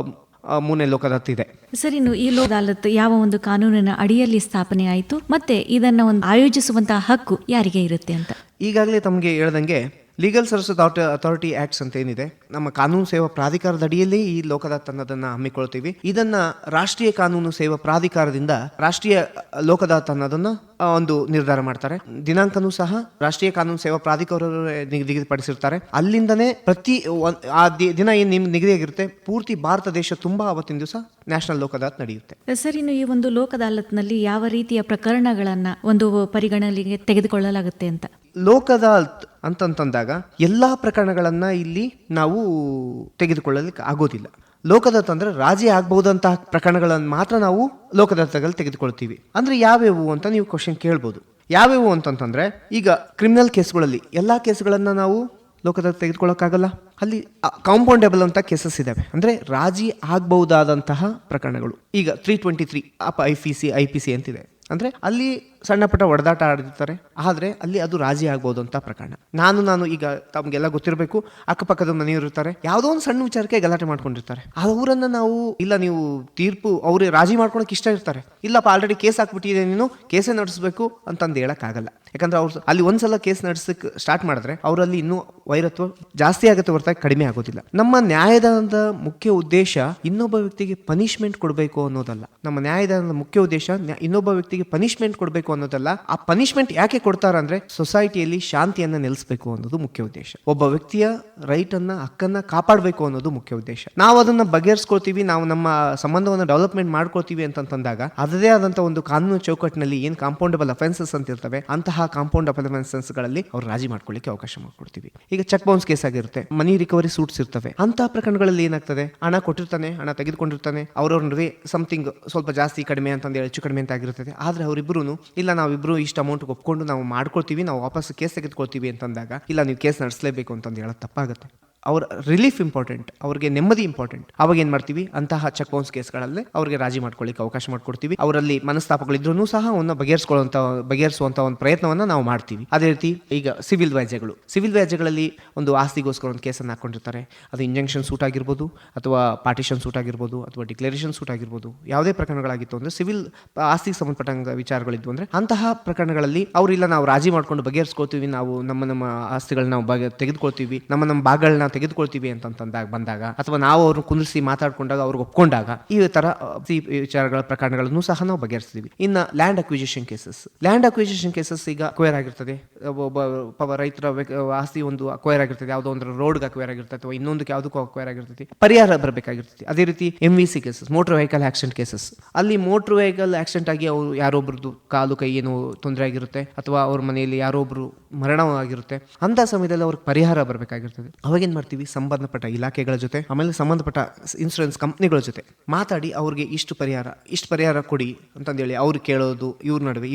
3ನೇ ಲೋಕದಾಲತ್ ಇದೆ. ಸರ್, ಇನ್ನು ಈ ಲೋಕದಾಲತ್ ಯಾವ ಒಂದು ಕಾನೂನಿನ ಅಡಿಯಲ್ಲಿ ಸ್ಥಾಪನೆ ಆಯಿತು, ಮತ್ತೆ ಇದನ್ನ ಒಂದು ಆಯೋಜಿಸುವಂತಹ ಹಕ್ಕು ಯಾರಿಗೆ ಇರುತ್ತೆ ಅಂತ? ಈಗಾಗಲೇ ತಮಗೆ ಹೇಳ್ದಂಗೆ ಲೀಗಲ್ ಸರ್ವಿಸ್ ಅಥಾರಿಟಿ ಆಕ್ಟ್ಸ್ ಅಂತ ಏನಿದೆ, ನಮ್ಮ ಕಾನೂನು ಸೇವಾ ಪ್ರಾಧಿಕಾರದ ಅಡಿಯಲ್ಲಿ ಈ ಲೋಕ ಅದಾಲತ್ ಅನ್ನೋದನ್ನ ಹಮ್ಮಿಕೊಳ್ತೀವಿ. ಇದನ್ನ ರಾಷ್ಟ್ರೀಯ ಕಾನೂನು ಸೇವಾ ಪ್ರಾಧಿಕಾರದಿಂದ ರಾಷ್ಟ್ರೀಯ ಲೋಕ ಅದಾಲತ್ ಅನ್ನೋದನ್ನ ಒಂದು ನಿರ್ಧಾರ ಮಾಡ್ತಾರೆ. ದಿನಾಂಕನೂ ಸಹ ರಾಷ್ಟ್ರೀಯ ಕಾನೂನು ಸೇವಾ ಪ್ರಾಧಿಕಾರ ನಿಗದಿಪಡಿಸಿರ್ತಾರೆ. ಅಲ್ಲಿಂದನೇ ಪ್ರತಿ ದಿನ ಏನು ನಿಮ್ ನಿಗದಿಯಾಗಿರುತ್ತೆ, ಪೂರ್ತಿ ಭಾರತ ದೇಶ ತುಂಬಾ ಅವತ್ತಿನ ದಿವಸ ನ್ಯಾಷನಲ್ ಲೋಕ ಅದಾಲತ್ ನಡೆಯುತ್ತೆ. ಸರ್, ಇನ್ನು ಈ ಒಂದು ಲೋಕ ಅದಾಲತ್ನಲ್ಲಿ ಯಾವ ರೀತಿಯ ಪ್ರಕರಣಗಳನ್ನ ಒಂದು ಪರಿಗಣನೆಗೆ ತೆಗೆದುಕೊಳ್ಳಲಾಗುತ್ತೆ ಅಂತ? ಲೋಕ ಅದಾಲತ್ ಅಂತಂದಾಗ ಎಲ್ಲಾ ಪ್ರಕರಣಗಳನ್ನ ಇಲ್ಲಿ ನಾವು ತೆಗೆದುಕೊಳ್ಳಲಿಕ್ಕೆ ಆಗೋದಿಲ್ಲ. ಲೋಕ ಅದಾಲತ್ ಅಂದ್ರೆ ರಾಜಿ ಆಗಬಹುದಂತಹ ಪ್ರಕರಣಗಳನ್ನು ಮಾತ್ರ ನಾವು ಲೋಕ ಅದಾಲತ್ಗಳಲ್ಲಿ ತೆಗೆದುಕೊಳ್ತೀವಿ. ಅಂದ್ರೆ ಯಾವ್ಯಾವು ಅಂತ ನೀವು ಕ್ವಶನ್ ಕೇಳ್ಬೋದು. ಯಾವ್ಯಾವು ಅಂತಂತಂದ್ರೆ, ಈಗ ಕ್ರಿಮಿನಲ್ ಕೇಸ್ಗಳಲ್ಲಿ ಎಲ್ಲಾ ಕೇಸ್ಗಳನ್ನ ನಾವು ಲೋಕ ಅದಾಲತ್ ತೆಗೆದುಕೊಳ್ಳೋಕ್ಕಾಗಲ್ಲ. ಅಲ್ಲಿ ಕಾಂಪೌಂಡೇಬಲ್ ಅಂತ ಕೇಸಸ್ ಇದಾವೆ, ಅಂದ್ರೆ ರಾಜಿ ಆಗಬಹುದಾದಂತಹ ಪ್ರಕರಣಗಳು. ಈಗ 323 IPC ಅಂತಿದೆ. ಅಂದ್ರೆ ಅಲ್ಲಿ ಸಣ್ಣ ಪುಟ್ಟ ಒಡೆದಾಟ ಆಡಿರ್ತಾರೆ, ಆದ್ರೆ ಅಲ್ಲಿ ಅದು ರಾಜಿ ಆಗ್ಬೋದು ಅಂತ ಪ್ರಕರಣ. ನಾನು ಈಗ ತಮ್ಗೆಲ್ಲ ಗೊತ್ತಿರಬೇಕು, ಅಕ್ಕಪಕ್ಕದ ಮನೆಯವರು ಯಾವುದೋ ಒಂದು ಸಣ್ಣ ವಿಚಾರಕ್ಕೆ ಗಲಾಟೆ ಮಾಡ್ಕೊಂಡಿರ್ತಾರೆ. ಅವರನ್ನ ನಾವು ಇಲ್ಲ ನೀವು ತೀರ್ಪು ಅವ್ರು ರಾಜಿ ಮಾಡ್ಕೊಳಕ್ ಇಷ್ಟ ಇರ್ತಾರೆ, ಇಲ್ಲಪ್ಪ ಆಲ್ರೆಡಿ ಕೇಸ್ ಹಾಕ್ಬಿಟ್ಟಿದೆ, ನೀನು ಕೇಸೇ ನಡೆಸಬೇಕು ಅಂತಂದು ಹೇಳಕ್ ಆಗಲ್ಲ. ಯಾಕಂದ್ರೆ ಅವ್ರು ಅಲ್ಲಿ ಒಂದ್ಸಲ ಕೇಸ್ ನಡೆಸಕ್ ಸ್ಟಾರ್ಟ್ ಮಾಡಿದ್ರೆ ಅವರಲ್ಲಿ ಇನ್ನೂ ವೈರತ್ವ ಜಾಸ್ತಿ ಆಗುತ್ತೆ ಹೊರತಾಗಿ ಕಡಿಮೆ ಆಗೋದಿಲ್ಲ. ನಮ್ಮ ನ್ಯಾಯದಾನದ ಮುಖ್ಯ ಉದ್ದೇಶ ಇನ್ನೊಬ್ಬ ವ್ಯಕ್ತಿಗೆ ಪನಿಷ್ಮೆಂಟ್ ಕೊಡಬೇಕು ಅನ್ನೋದಲ್ಲ. ನಮ್ಮ ನ್ಯಾಯದಾನದ ಮುಖ್ಯ ಉದ್ದೇಶ ಇನ್ನೊಬ್ಬ ವ್ಯಕ್ತಿಗೆ ಪನಿಷ್ಮೆಂಟ್ ಕೊಡಬೇಕು ಅನ್ನೋದಲ್ಲ. ಆ ಪನಿಷ್ಮೆಂಟ್ ಯಾಕೆ ಕೊಡ್ತಾರ ಅಂದ್ರೆ ಸೊಸೈಟಿಯಲ್ಲಿ ಶಾಂತಿಯನ್ನ ನೆಲೆಸಬೇಕು ಅನ್ನೋದು ಮುಖ್ಯ ಉದ್ದೇಶ. ಒಬ್ಬ ವ್ಯಕ್ತಿಯ ರೈಟ್ ಅನ್ನ, ಹಕ್ಕನ್ನ ಕಾಪಾಡಬೇಕು ಅನ್ನೋದು ಮುಖ್ಯ ಉದ್ದೇಶ. ನಾವು ಅದನ್ನ ಬಗೆಹರಿಸ್ಕೊಳ್ತೀವಿ, ನಾವು ನಮ್ಮ ಸಂಬಂಧವನ್ನು ಡೆವಲಪ್ಮೆಂಟ್ ಮಾಡ್ಕೊಳ್ತೀವಿ ಅಂತಂದಾಗ ಅದರದೇ ಆದಂತ ಒಂದು ಕಾನೂನು ಚೌಕಟ್ಟಿನಲ್ಲಿ ಏನ್ ಕಾಂಪೌಂಡಬಲ್ ಅಫೆನ್ಸಸ್ ಅಂತ ಇರ್ತವೆ, ಅಂತಹ ಕಾಂಪೌಂಡಬಲ್ ಅಫೆನ್ಸಸ್ ಗಳಲ್ಲಿ ಅವ್ರು ರಾಜಿ ಮಾಡ್ಕೊಳ್ಳಿಕ್ಕೆ ಅವಕಾಶ ಮಾಡ್ಕೊಡ್ತೀವಿ. ಈಗ ಚೆಕ್ ಬೌನ್ಸ್ ಕೇಸ್ ಆಗಿರುತ್ತೆ, ಮನಿ ರಿಕವರಿ ಸೂಟ್ಸ್ ಇರ್ತವೆ. ಅಂತಹ ಪ್ರಕರಣಗಳಲ್ಲಿ ಏನಾಗ್ತದೆ, ಹಣ ಕೊಟ್ಟಿರ್ತಾನೆ, ಹಣ ತೆಗೆದುಕೊಂಡಿರ್ತಾನೆ, ಅವ್ರವ್ರ ನಡುವೆ ಸಮಥಿಂಗ್ ಸ್ವಲ್ಪ ಜಾಸ್ತಿ ಕಡಿಮೆ ಅಂತಂದೇಳಿ ಹೆಚ್ಚು ಕಡಿಮೆ ಅಂತ ಆಗಿರ್ತದೆ. ಆದ್ರೆ ಅವರಿಬ್ರು ಇಲ್ಲ ನಾವಿಬ್ರು ಇಷ್ಟು ಅಮೌಂಟ್ ಒಪ್ಕೊಂಡು ನಾವು ಮಾಡ್ಕೊಳ್ತೀವಿ, ನಾವು ವಾಪಸ್ ಕೇಸ್ ತೆಗೆದುಕೊಳ್ತೀವಿ ಅಂತಂದಾಗ ಇಲ್ಲ ನೀವು ಕೇಸ್ ನಡೆಸಲೇಬೇಕು ಅಂತಂದು ಹೇಳೋದು ತಪ್ಪಾಗುತ್ತೆ. ಅವ್ರ ರಿಲೀಫ್ ಇಂಪಾರ್ಟೆಂಟ್, ಅವ್ರಿಗೆ ನೆಮ್ಮದಿ ಇಂಪಾರ್ಟೆಂಟ್. ಅವಾಗ ಏನ್ ಮಾಡ್ತೀವಿ, ಅಂತಹ ಚೆಕ್ ಬೌನ್ಸ್ ಕೇಸ್ಗಳಲ್ಲಿ ಅವ್ರಿಗೆ ರಾಜಿ ಮಾಡ್ಕೊಳ್ಳಿಕ್ಕೆ ಅವಕಾಶ ಮಾಡ್ಕೊಡ್ತೀವಿ. ಅವರಲ್ಲಿ ಮನಸ್ತಾಪಗಳಿದ್ರೂ ಸಹ ಅವನ್ನ ಬಗೆಹರಿಸುವಂತ ಒಂದು ಪ್ರಯತ್ನವನ್ನ ನಾವು ಮಾಡ್ತೀವಿ. ಅದೇ ರೀತಿ ಈಗ ಸಿವಿಲ್ ವ್ಯಾಜ್ಯಗಳಲ್ಲಿ ಒಂದು ಆಸ್ತಿಗೋಸ್ಕರ ಒಂದು ಕೇಸನ್ನು ಹಾಕೊಂಡಿರ್ತಾರೆ. ಅದು ಇಂಜಂಕ್ಷನ್ ಸೂಟ್ ಆಗಿರ್ಬೋದು, ಅಥವಾ ಪಾರ್ಟಿಷನ್ ಸೂಟ್ ಆಗಿರ್ಬೋದು, ಅಥವಾ ಡಿಕ್ಲರೇಷನ್ ಸೂಟ್ ಆಗಿರ್ಬೋದು. ಯಾವುದೇ ಪ್ರಕರಣಗಳಾಗಿತ್ತು ಅಂದ್ರೆ ಸಿವಿಲ್ ಆಸ್ತಿಗೆ ಸಂಬಂಧಪಟ್ಟ ವಿಚಾರಗಳಿದ್ವು ಅಂದ್ರೆ ಅಂತಹ ಪ್ರಕರಣಗಳಲ್ಲಿ ಅವರಿಲ್ಲ ನಾವು ರಾಜಿ ಮಾಡ್ಕೊಂಡು ಬಗೆಹರಿಸ್ಕೊಳ್ತೀವಿ, ನಾವು ನಮ್ಮ ಆಸ್ತಿಗಳನ್ನ ನಾವು ತೆಗೆದುಕೊಳ್ತೀವಿ, ನಮ್ಮ ಭಾಗಗಳನ್ನ ತೆಗೆದುಕೊಳ್ತೀವಿ ಅಂತಂದಾಗ ಬಂದಾಗ, ಅಥವಾ ನಾವು ಅವ್ರನ್ನ ಕುಂದಿಸಿ ಮಾತಾಡ್ಕೊಂಡಾಗ ಅವ್ರಿಗೆ ಒಪ್ಕೊಂಡಾಗ ಈ ತರ ವಿಚಾರಗಳ ಪ್ರಕರಣಗಳನ್ನು ಸಹ ನಾವು ಬಗೆಹರಿಸ್ತೀವಿ. ಇನ್ನು ಲ್ಯಾಂಡ್ ಅಕ್ವಿಸಿಷನ್ ಕೇಸಸ್ ಈಗ ಅಕ್ವೈರ್ ಆಗಿರ್ತದೆ, ಒಬ್ಬ ರೈತರ ಆಸ್ತಿ ಒಂದು ಅಕ್ವೈರ್ ಆಗಿರ್ತದೆ, ಯಾವುದೋ ಒಂದು ರೋಡ್ಗೆ ಅಕ್ವೈರ್ ಆಗಿರ್ತದೆ, ಅಥವಾ ಇನ್ನೊಂದಕ್ಕೆ ಯಾವುದಕ್ಕೂ ಅಕ್ವೈರ್ ಆಗಿರ್ತದೆ, ಪರಿಹಾರ ಬರಬೇಕಾಗಿರ್ತದೆ. ಅದೇ ರೀತಿ MVC cases, motor vehicle accident cases. ಅಲ್ಲಿ ಮೋಟರ್ ವೆಹಿಕಲ್ ಆಕ್ಸಿಡೆಂಟ್ ಆಗಿ ಅವ್ರು ಯಾರೊಬ್ರದ್ದು ಕಾಲು ಕೈ ಏನು ತೊಂದರೆ ಆಗಿರುತ್ತೆ, ಅಥವಾ ಅವ್ರ ಮನೆಯಲ್ಲಿ ಯಾರೊಬ್ರು ಮರಣವಾಗಿರುತ್ತೆ, ಅಂತ ಸಮಯದಲ್ಲಿ ಅವ್ರಿಗೆ ಪರಿಹಾರ ಬರಬೇಕಾಗಿರ್ತದೆ. ಅವಾಗೇನ್ ಮಾಡ್ತೀವಿ, ಸಂಬಂಧಪಟ್ಟ ಇಲಾಖೆಗಳ ಜೊತೆ, ಆಮೇಲೆ ಸಂಬಂಧಪಟ್ಟ ಇನ್ಶೂರೆನ್ಸ್ ಕಂಪ್ನಿಗಳ ಜೊತೆ ಮಾತಾಡಿ ಅವ್ರಿಗೆ ಇಷ್ಟು ಪರಿಹಾರ ಕೊಡಿ ಅಂತಂದೇಳಿ ಅವ್ರು ಕೇಳೋದು. ಇವ್ರ ನಡುವೆ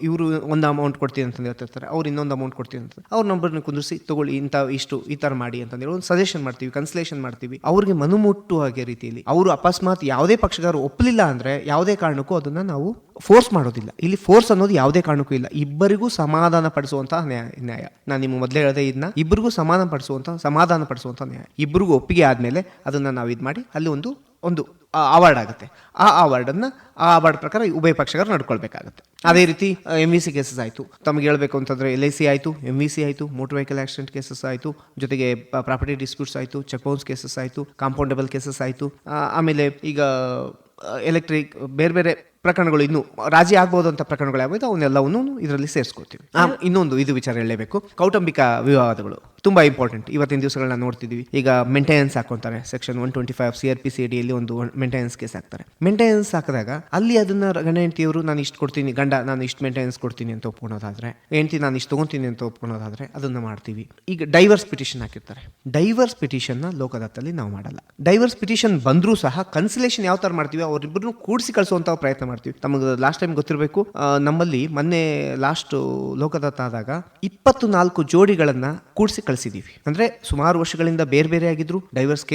ಇವರು ಒಂದು ಅಮೌಂಟ್ ಕೊಡ್ತೀನಿ ಅಂತ ಹೇಳ್ತಿರ್ತಾರೆ, ಅವ್ರು ಇನ್ನೊಂದು ಅಮೌಂಟ್ ಕೊಡ್ತೀನಿ ಅಂತ ಅವ್ರ ನಂಬರ್ನ ಕುಂದಿಸಿ ತಗೊಳ್ಳಿ, ಈ ತರ ಮಾಡಿ ಅಂತಂದೇಳಿ ಒಂದು ಸಜೆಷನ್ ಮಾಡ್ತೀವಿ, ಕನ್ಸಲೇಷನ್ ಮಾಡ್ತೀವಿ. ಅವ್ರಿಗೆ ಮನಮುಟ್ಟುವ ರೀತಿಯಲ್ಲಿ ಅವರು ಅಕಸ್ಮಾತ್ ಯಾವುದೇ ಪಕ್ಷಗಾರರು ಒಪ್ಪಲಿಲ್ಲ ಅಂದ್ರೆ ಯಾವುದೇ ಕಾರಣಕ್ಕೂ ಅದನ್ನ ನಾವು ಫೋರ್ಸ್ ಮಾಡೋದಿಲ್ಲ. ಇಲ್ಲಿ ಫೋರ್ಸ್ ಅನ್ನೋದು ಯಾವುದೇ ಕಾರಣಕ್ಕೂ ಇಲ್ಲ. ಇಬ್ಬರಿಗೂ ಸಮಾಧಾನ ಪಡಿಸುವಂತಹ ನ್ಯಾಯ. ನಾನು ನಿಮ್ಮ ಮೊದಲೇ ಹೇಳಿದೆ, ಇದನ್ನ ಇಬ್ಬರಿಗೂ ಸಮಾಧಾನ ಪಡಿಸುವಂತ ನ್ಯಾಯ. ಇಬ್ಬರಿಗೂ ಒಪ್ಪಿಗೆ ಆದ್ಮೇಲೆ ಅದನ್ನ ನಾವು ಇದು ಮಾಡಿ ಅಲ್ಲಿ ಒಂದು ಅವಾರ್ಡ್ ಆಗುತ್ತೆ. ಆ ಅವಾರ್ಡ್ ಪ್ರಕಾರ ಉಭಯ ಪಕ್ಷಗಾರರು ನಡ್ಕೊಳ್ಬೇಕಾಗುತ್ತೆ. ಅದೇ ರೀತಿ MVC ಕೇಸಸ್ ಆಯಿತು, ತಮಗೆ ಹೇಳಬೇಕು ಅಂತಂದ್ರೆ LIC ಆಯಿತು, MVC ಆಯಿತು, ಮೋಟರ್ ವೆಹಿಕಲ್ ಆಕ್ಸಿಡೆಂಟ್ ಕೇಸಸ್ ಆಯಿತು, ಜೊತೆಗೆ ಪ್ರಾಪರ್ಟಿ ಡಿಸ್ಪ್ಯೂಟ್ಸ್ ಆಯಿತು, ಚೆಕ್ ಬೌನ್ಸ್ ಕೇಸಸ್ ಆಯಿತು, ಕಾಂಪೌಂಡಬಲ್ ಕೇಸಸ್ ಆಯಿತು. ಆಮೇಲೆ ಈಗ ಎಲೆಕ್ಟ್ರಿಕ್ ಬೇರೆ ಪ್ರಕರಣಗಳು ಇನ್ನೂ ರಾಜಿ ಆಗ್ಬೋದು ಅಂತ ಪ್ರಕರಣಗಳು ಯಾವುದು ಅವನ್ನೆಲ್ಲವನ್ನು ಇದರಲ್ಲಿ ಸೇರಿಸ್ಕೊಳ್ತೀವಿ. ಇನ್ನೊಂದು ಇದು ವಿಚಾರ ಹೇಳಲೇಬೇಕು, ಕೌಟುಂಬಿಕ ವಿವಾದಗಳು ತುಂಬಾ ಇಂಪಾರ್ಟೆಂಟ್. ಇವತ್ತಿನ ದಿವಸಗಳನ್ನ ನೋಡ್ತಿದ್ವಿ. ಈಗ ಮೇಂಟೆನೆನ್ಸ್ ಹಾಕೊಂತಾರೆ, ಸೆಕ್ಷನ್ 125 CRPC ಅಡಿಯಲ್ಲಿ ಒಂದು ಮೇಂಟೆನೆನ್ಸ್ ಕೇಸ್ ಹಾಕ್ತಾರೆ. ಮೇಂಟೆನೆನ್ಸ್ ಹಾಕಿದಾಗ ಅಲ್ಲಿ ಅದನ್ನ ಗಂಡ ಹೆಂಡತಿಯವರು ನಾನು ಇಷ್ಟು ಕೊಡ್ತೀನಿ, ಗಂಡ ನಾನು ಇಷ್ಟು ಮೇಂಟೆನೆನ್ಸ್ ಕೊಡ್ತೀನಿ ಅಂತ ಒಪ್ಕೊಳೋದಾದ್ರೆ, ಹೆಂಡತಿ ನಾನು ಇಷ್ಟು ತಗೊಂತೀನಿ ಅಂತ ಒಪ್ಕೊಳೋದಾದ್ರೆ ಅದನ್ನ ಮಾಡ್ತೀವಿ. ಈಗ ಡೈವರ್ಸ್ ಪಿಟಿಷನ್ ಹಾಕಿರ್ತಾರೆ. ಡೈವರ್ಸ್ ಪಿಟಿಷನ್ ನ ಲೋಕ ಅದಾಲತ್ನಲ್ಲಿ ನಾವು ಮಾಡಲ್ಲ. ಡೈವರ್ಸ್ ಪಿಟಿಷನ್ ಬಂದ್ರೂ ಸಹ ಕನ್ಸಲೇಷನ್ ಯಾವ ತರ ಮಾಡ್ತೀವಿ, ಅವರಿಬ್ಬರನ್ನು ಕೂಡಿಸಿ ಕಳಿಸುವಂತ ಪ್ರಯತ್ನ ಮಾಡ್ತೀವಿ. ತಮಗೆ ಲಾಸ್ಟ್ ಟೈಮ್ ಗೊತ್ತಿರಬೇಕು, ನಮ್ಮಲ್ಲಿ ಮೊನ್ನೆ ಲಾಸ್ಟ್ ಲೋಕ ಅದಾಲತ್ ಆದಾಗ 24 ಜೋಡಿಗಳನ್ನ ಕೂಡಿಸಿ ಕಳಿಸಿದೀವಿ. ಅಂದ್ರೆ ಸುಮಾರು ವರ್ಷಗಳಿಂದ ಬೇರೆ ಆಗಿದ್ರು, ಡೈವರ್ಸ್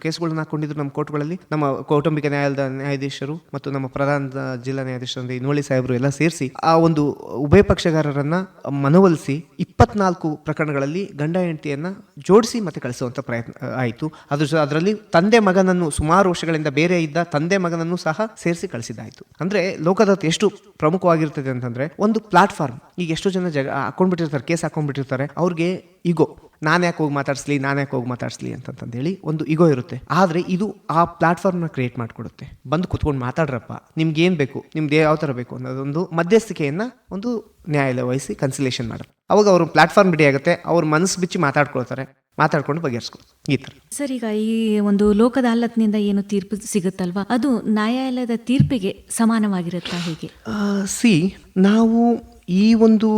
ಕೇಸ್ಗಳನ್ನ ಹಾಕೊಂಡಿದ್ರು ನಮ್ಮ ಕೋರ್ಟ್ಗಳಲ್ಲಿ. ನಮ್ಮ ಕೌಟುಂಬಿಕ ನ್ಯಾಯಾಲಯದ ನ್ಯಾಯಾಧೀಶರು ಮತ್ತು ನಮ್ಮ ಪ್ರಧಾನ ಜಿಲ್ಲಾ ನ್ಯಾಯಾಧೀಶರು ಇನ್ನೋಳಿ ಸಾಹೇಬರು ಎಲ್ಲ ಸೇರಿಸಿ ಆ ಒಂದು ಉಭಯ ಪಕ್ಷಗಾರರನ್ನ ಮನವೊಲಿಸಿ 24 ಪ್ರಕರಣಗಳಲ್ಲಿ ಗಂಡ ಹೆಂಡತಿಯನ್ನ ಜೋಡಿಸಿ ಮತ್ತೆ ಕಳಿಸುವಂತ ಪ್ರಯತ್ನ ಆಯಿತು. ಅದರಲ್ಲಿ ತಂದೆ ಮಗನನ್ನು, ಸುಮಾರು ವರ್ಷಗಳಿಂದ ಬೇರೆ ಇದ್ದ ತಂದೆ ಮಗನನ್ನು ಸಹ ಸೇರಿಸಿ ಕಳಿಸಿದ್ದಾಯ್ತು. ಅಂದ್ರೆ ಲೋಕ ಅದಾಲತ್ ಎಷ್ಟು ಪ್ರಮುಖವಾಗಿರ್ತದೆ ಅಂತಂದ್ರೆ ಒಂದು ಪ್ಲಾಟ್ಫಾರ್ಮ್. ಈಗ ಎಷ್ಟೋ ಜನ ಹಾಕೊಂಡ್ಬಿಟ್ಟಿರ್ತಾರೆ, ಕೇಸ್ ಹಾಕೊಂಡ್ಬಿಟ್ಟಿರ್ತಾರೆ, ಅವ್ರಿಗೆ ಈಗೋ ನಾನು ಯಾಕೆ ಹೋಗಿ ಮಾತಾಡಿಸ್ಲಿ ಅಂತಂದೇಳಿ ಒಂದು ಇಗೋ ಇರುತ್ತೆ. ಆದರೆ ಇದು ಆ ಪ್ಲಾಟ್ಫಾರ್ಮ್ನ ಕ್ರಿಯೇಟ್ ಮಾಡಿಕೊಡುತ್ತೆ. ಬಂದು ಕುತ್ಕೊಂಡು ಮಾತಾಡ್ರಪ್ಪ, ನಿಮ್ಗೆ ಏನು ಬೇಕು, ನಿಮ್ದು ಯಾವ ಥರ ಬೇಕು ಅನ್ನೋದೊಂದು ಮಧ್ಯಸ್ಥಿಕೆಯನ್ನು ಒಂದು ನ್ಯಾಯಾಲಯ ವಹಿಸಿ ಕನ್ಸಿಲೇಷನ್ ಮಾಡುತ್ತೆ. ಅವಾಗ ಅವರು ಪ್ಲಾಟ್ಫಾರ್ಮ್ ರೆಡಿ ಆಗುತ್ತೆ, ಅವ್ರ ಮನಸ್ಸು ಬಿಚ್ಚಿ ಮಾತಾಡ್ಕೊಂಡು ಬಗೆಹರಿಸ್ಕೊಳ್ತಾರೆ ಈ ಥರ. ಸರ್, ಈಗ ಈ ಒಂದು ಲೋಕ ಅದಾಲತ್ನಿಂದ ಏನು ತೀರ್ಪು ಸಿಗುತ್ತಲ್ವಾ, ಅದು ನ್ಯಾಯಾಲಯದ ತೀರ್ಪಿಗೆ ಸಮಾನವಾಗಿರುತ್ತಾ ಹೇಗೆ? ನಾವು ಈ ಒಂದು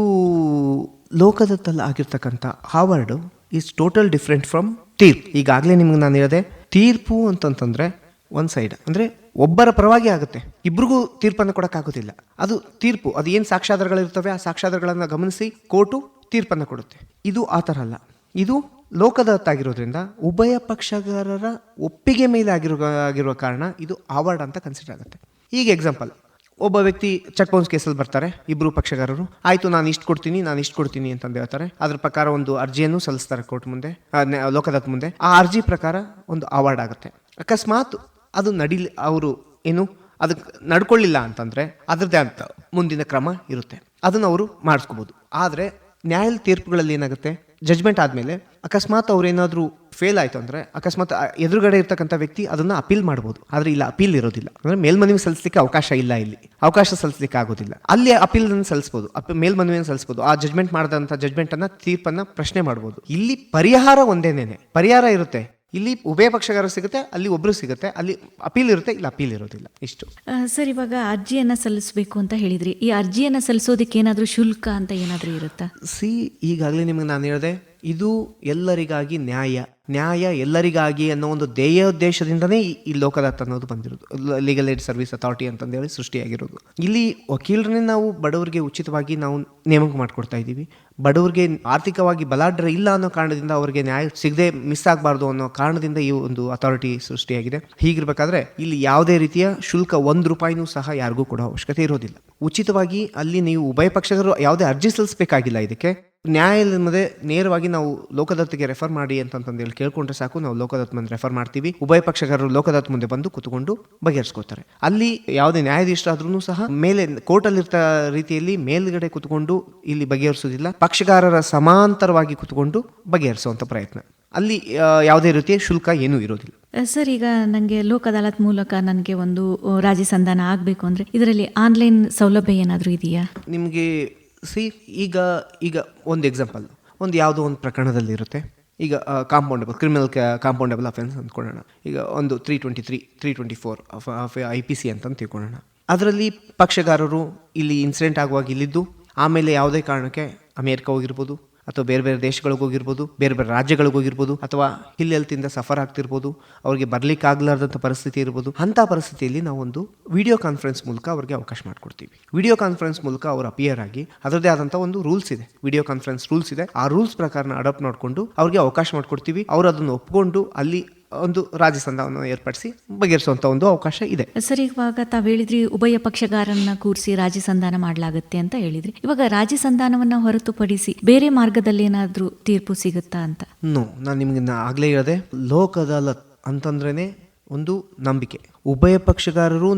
ಲೋಕದತ್ತಲ್ಲಿ ಆಗಿರ್ತಕ್ಕಂಥ ಹಾವರ್ಡು ಈಸ್ ಟೋಟಲ್ ಡಿಫ್ರೆಂಟ್ ಫ್ರಮ್ ತೀರ್ಪು. ಈಗಾಗಲೇ ನಿಮ್ಗೆ ನಾನು ಹೇಳಿದೆ, ತೀರ್ಪು ಅಂತಂತಂದ್ರೆ ಒನ್ ಸೈಡ್, ಅಂದರೆ ಒಬ್ಬರ ಪರವಾಗಿ ಆಗುತ್ತೆ, ಇಬ್ರಿಗೂ ತೀರ್ಪನ್ನು ಕೊಡೋಕ್ಕಾಗೋದಿಲ್ಲ. ಅದು ತೀರ್ಪು, ಅದು ಏನು ಸಾಕ್ಷ್ಯಾಧಾರಗಳಿರ್ತವೆ ಆ ಸಾಕ್ಷ್ಯಾಧಾರಗಳನ್ನು ಗಮನಿಸಿ ಕೋರ್ಟು ತೀರ್ಪನ್ನು ಕೊಡುತ್ತೆ. ಇದು ಆ ಥರ ಅಲ್ಲ, ಇದು ಲೋಕದತ್ತಾಗಿರೋದ್ರಿಂದ ಉಭಯ ಪಕ್ಷಗಾರರ ಒಪ್ಪಿಗೆ ಮೇಲೆ ಆಗಿರುವ ಕಾರಣ ಇದು ಅವಾರ್ಡ್ ಅಂತ ಕನ್ಸಿಡರ್ ಆಗುತ್ತೆ. ಈಗ ಎಕ್ಸಾಂಪಲ್, ಒಬ್ಬ ವ್ಯಕ್ತಿ ಚೆಕ್ ಬೌನ್ಸ್ ಕೇಸಲ್ಲಿ ಬರ್ತಾರೆ, ಇಬ್ಬರು ಪಕ್ಷಗಾರರು, ಆಯಿತು ನಾನು ಇಷ್ಟು ಕೊಡ್ತೀನಿ ಅಂತಂದು ಹೇಳ್ತಾರೆ. ಅದ್ರ ಪ್ರಕಾರ ಒಂದು ಅರ್ಜಿಯನ್ನು ಸಲ್ಲಿಸ್ತಾರೆ ಕೋರ್ಟ್ ಮುಂದೆ, ಲೋಕದತ್ ಮುಂದೆ. ಆ ಅರ್ಜಿ ಪ್ರಕಾರ ಒಂದು ಅವಾರ್ಡ್ ಆಗುತ್ತೆ. ಅಕಸ್ಮಾತ್ ಅದು ಅವರು ಅದಕ್ಕೆ ನಡ್ಕೊಳ್ಳಿಲ್ಲ ಅಂತಂದರೆ ಅದರದ್ದೇ ಅಂತ ಮುಂದಿನ ಕ್ರಮ ಇರುತ್ತೆ, ಅದನ್ನು ಅವರು ಮಾಡಿಸ್ಕೋಬೋದು. ಆದರೆ ನ್ಯಾಯಾಲಯ ತೀರ್ಪುಗಳಲ್ಲಿ ಏನಾಗುತ್ತೆ, ಜಜ್ಮೆಂಟ್ ಆದಮೇಲೆ ಅಕಸ್ಮಾತ್ ಅವ್ರೇನಾದರೂ ಫೇಲ್ ಆಯಿತು ಅಂದರೆ ಅಕಸ್ಮಾತ್ ಎದುರುಗಡೆ ಇರ್ತಕ್ಕಂಥ ವ್ಯಕ್ತಿ ಅದನ್ನು ಅಪೀಲ್ ಮಾಡ್ಬೋದು. ಆದರೆ ಇಲ್ಲ, ಅಪೀಲ್ ಇರೋದಿಲ್ಲ. ಅಂದರೆ ಮೇಲ್ಮನವಿ ಸಲ್ಲಿಸಲಿಕ್ಕೆ ಅವಕಾಶ ಇಲ್ಲ, ಇಲ್ಲಿ ಅವಕಾಶ ಸಲ್ಲಿಸಲಿಕ್ಕೆ ಆಗೋದಿಲ್ಲ. ಅಲ್ಲಿ ಅಪೀಲನ್ನು ಸಲ್ಲಿಸ್ಬೋದು, ಮೇಲ್ಮನವಿಯನ್ನು ಸಲ್ಲಿಸ್ಬೋದು. ಆ ಜಜ್ಮೆಂಟ್ ಮಾಡಿದಂಥ ಜಜ್ಮೆಂಟನ್ನು, ತೀರ್ಪನ್ನು ಪ್ರಶ್ನೆ ಮಾಡ್ಬೋದು. ಇಲ್ಲಿ ಪರಿಹಾರ ಒಂದೇನೇನೆ, ಪರಿಹಾರ ಇರುತ್ತೆ. ಇಲ್ಲಿ ಉಭಯ ಪಕ್ಷಗಾರ ಸಿಗುತ್ತೆ, ಅಲ್ಲಿ ಒಬ್ರು ಸಿಗುತ್ತೆ, ಅಲ್ಲಿ ಅಪೀಲ್ ಇರುತ್ತೆ, ಇಲ್ಲಿ ಅಪೀಲ್ ಇರೋದಿಲ್ಲ. ಇಷ್ಟು. ಸರ್, ಇವಾಗ ಅರ್ಜಿಯನ್ನು ಸಲ್ಲಿಸಬೇಕು ಅಂತ ಹೇಳಿದ್ರಿ, ಈ ಅರ್ಜಿಯನ್ನು ಸಲ್ಲಿಸೋದಕ್ಕೆ ಏನಾದರೂ ಶುಲ್ಕ ಅಂತ ಏನಾದರೂ ಇರುತ್ತಾ? ಈಗಾಗಲೇ ನಿಮಗೆ ನಾನು ಹೇಳಿದೆ, ಇದು ಎಲ್ಲರಿಗಾಗಿ ನ್ಯಾಯ ಎಲ್ಲರಿಗಾಗಿ ಅನ್ನೋ ಒಂದು ಧ್ಯೇಯೋದ್ದೇಶದಿಂದನೇ ಈ ಲೋಕದತ್ ಅನ್ನೋದು ಬಂದಿರೋದು, ಲೀಗಲ್ ಏಡ್ ಸರ್ವಿಸ್ ಅಥಾರಿಟಿ ಅಂತಂದೇಳಿ ಸೃಷ್ಟಿಯಾಗಿರೋದು. ಇಲ್ಲಿ ವಕೀಲರನ್ನೇ ನಾವು ಬಡವರಿಗೆ ಉಚಿತವಾಗಿ ನಾವು ನೇಮಕ ಮಾಡಿಕೊಡ್ತಾ ಇದ್ದೀವಿ. ಬಡವರಿಗೆ ಆರ್ಥಿಕವಾಗಿ ಬಲಾಢ್ಯ ಇಲ್ಲ ಅನ್ನೋ ಕಾರಣದಿಂದ ಅವರಿಗೆ ನ್ಯಾಯ ಸಿಗದೆ ಮಿಸ್ ಆಗಬಾರ್ದು ಅನ್ನೋ ಕಾರಣದಿಂದ ಈ ಒಂದು ಅಥಾರಿಟಿ ಸೃಷ್ಟಿಯಾಗಿದೆ. ಹೀಗಿರ್ಬೇಕಾದ್ರೆ ಇಲ್ಲಿ ಯಾವುದೇ ರೀತಿಯ ಶುಲ್ಕ ₹1 ಸಹ ಯಾರಿಗೂ ಕೊಡೋ ಅವಶ್ಯಕತೆ ಇರೋದಿಲ್ಲ. ಉಚಿತವಾಗಿ ಅಲ್ಲಿ ನೀವು ಉಭಯ ಪಕ್ಷಗಳು ಯಾವುದೇ ಅರ್ಜಿ ಸಲ್ಲಿಸಬೇಕಾಗಿಲ್ಲ. ಇದಕ್ಕೆ ನ್ಯಾಯಾಲಯದ ಮುಂದೆ ನೇರವಾಗಿ ನಾವು ಲೋಕದತ್ತಿಗೆ ರೆಫರ್ ಮಾಡಿ ಅಂತಂದೇಳಿ ಕೇಳ್ಕೊಂಡ್ರೆ ಸಾಕು, ನಾವು ಲೋಕದತ್ ಮುಂದೆ ರೆಫರ್ ಮಾಡ್ತೀವಿ. ಉಭಯ ಪಕ್ಷಗಾರರು ಲೋಕದತ್ ಮುಂದೆ ಬಂದು ಕುತ್ಕೊಂಡು ಬಗೆಹರಿಸ್ಕೋತಾರೆ. ಅಲ್ಲಿ ಯಾವುದೇ ನ್ಯಾಯಾಧೀಶರಾದ್ರೂ ಸಹ ಮೇಲೆ ಕೋರ್ಟಲ್ಲಿರ್ತ ರೀತಿಯಲ್ಲಿ ಮೇಲ್ಗಡೆ ಕುತ್ಕೊಂಡು ಇಲ್ಲಿ ಬಗೆಹರಿಸೋದಿಲ್ಲ, ಪಕ್ಷಗಾರರ ಸಮಾಂತರವಾಗಿ ಕುತ್ಕೊಂಡು ಬಗೆಹರಿಸುವಂಥ ಪ್ರಯತ್ನ. ಅಲ್ಲಿ ಯಾವುದೇ ರೀತಿಯ ಶುಲ್ಕ ಏನೂ ಇರೋದಿಲ್ಲ. ಸರ್, ಈಗ ನನಗೆ ಲೋಕ ಅದಾಲತ್ ಮೂಲಕ ನನಗೆ ಒಂದು ರಾಜಿ ಸಂಧಾನ ಆಗಬೇಕು ಅಂದರೆ ಇದರಲ್ಲಿ ಆನ್ಲೈನ್ ಸೌಲಭ್ಯ ಏನಾದರೂ ಇದೆಯಾ? ನಿಮಗೆ ಈಗ ಒಂದು ಎಕ್ಸಾಂಪಲ್, ಯಾವುದೋ ಒಂದು ಪ್ರಕರಣದಲ್ಲಿ ಇರುತ್ತೆ. ಈಗ ಕ್ರಿಮಿನಲ್ ಕಾಂಪೌಂಡೇಬಲ್ ಅಫೆನ್ಸ್ ಅಂದ್ಕೊಳ್ಳೋಣ. ಈಗ ಒಂದು 323, 324 IPC ಅಂತ ತಿಳ್ಕೊಳ್ಳೋಣ. ಅದರಲ್ಲಿ ಪಕ್ಷಗಾರರು ಇಲ್ಲಿ ಇನ್ಸಿಡೆಂಟ್ ಆಗುವಾಗ ಇಲ್ಲಿದ್ದು, ಆಮೇಲೆ ಯಾವುದೇ ಕಾರಣಕ್ಕೆ ಅಮೇರಿಕ ಹೋಗಿರ್ಬೋದು, ಅಥವಾ ಬೇರೆ ಬೇರೆ ದೇಶಗಳಿಗೆ ಹೋಗಿರ್ಬೋದು, ಬೇರೆ ಬೇರೆ ರಾಜ್ಯಗಳಿಗೆ ಹೋಗಿರ್ಬೋದು, ಅಥವಾ ಹೆಲ್ತಿಂದ ಸಫರ್ ಆಗ್ತಿರ್ಬೋದು, ಅವ್ರಿಗೆ ಬರ್ಲಿಕ್ಕೆ ಆಗ್ಲಾರ್ದಂಥ ಪರಿಸ್ಥಿತಿ ಇರ್ಬೋದು. ಅಂಥ ಪರಿಸ್ಥಿತಿಯಲ್ಲಿ ನಾವು ಒಂದು ವಿಡಿಯೋ ಕಾನ್ಫರೆನ್ಸ್ ಮೂಲಕ ಅವ್ರಿಗೆ ಅವಕಾಶ ಮಾಡಿಕೊಡ್ತೀವಿ. ವಿಡಿಯೋ ಕಾನ್ಫರೆನ್ಸ್ ಮೂಲಕ ಅವರು ಅಪಿಯರ್ ಆಗಿ ಅದರದ್ದೇ ಆದಂಥ ಒಂದು ರೂಲ್ಸ್ ಇದೆ, ವಿಡಿಯೋ ಕಾನ್ಫರೆನ್ಸ್ ರೂಲ್ಸ್ ಇದೆ. ಆ ರೂಲ್ಸ್ ಪ್ರಕಾರ ಅಡಾಪ್ಟ್ ಮಾಡಿಕೊಂಡು ಅವ್ರಿಗೆ ಅವಕಾಶ ಮಾಡಿಕೊಡ್ತೀವಿ. ಅವರು ಅದನ್ನು ಒಪ್ಕೊಂಡು ಅಲ್ಲಿ ಒಂದು ರಾಜಿ ಸಂಧಾನವನ್ನು ಏರ್ಪಡಿಸಿ ಬಗೆಹರಿಸುವಂತ ಒಂದು ಅವಕಾಶ ಇದೆ. ಸರ್, ಇವಾಗ ತಾವು ಹೇಳಿದ್ರಿ ಉಭಯ ಪಕ್ಷಗಾರನ್ನ ಕೂರಿಸಿ ರಾಜಿ ಸಂಧಾನ ಮಾಡಲಾಗುತ್ತೆ ಅಂತ ಹೇಳಿದ್ರಿ. ಇವಾಗ ರಾಜಿ ಸಂಧಾನವನ್ನ ಹೊರತುಪಡಿಸಿ ಬೇರೆ ಮಾರ್ಗದಲ್ಲಿ ಏನಾದ್ರೂ ತೀರ್ಪು ಸಿಗುತ್ತಾ ಅಂತ? ನಾನು ನಿಮ್ಗೆ ಆಗ್ಲೇ ಹೇಳಿದೆ, ಲೋಕ ಅದಾಲತ್ ಅಂತಂದ್ರೇನೆ ಒಂದು ನಂಬಿಕೆ. ಉಭಯ ಪಕ್ಷಗಾರರು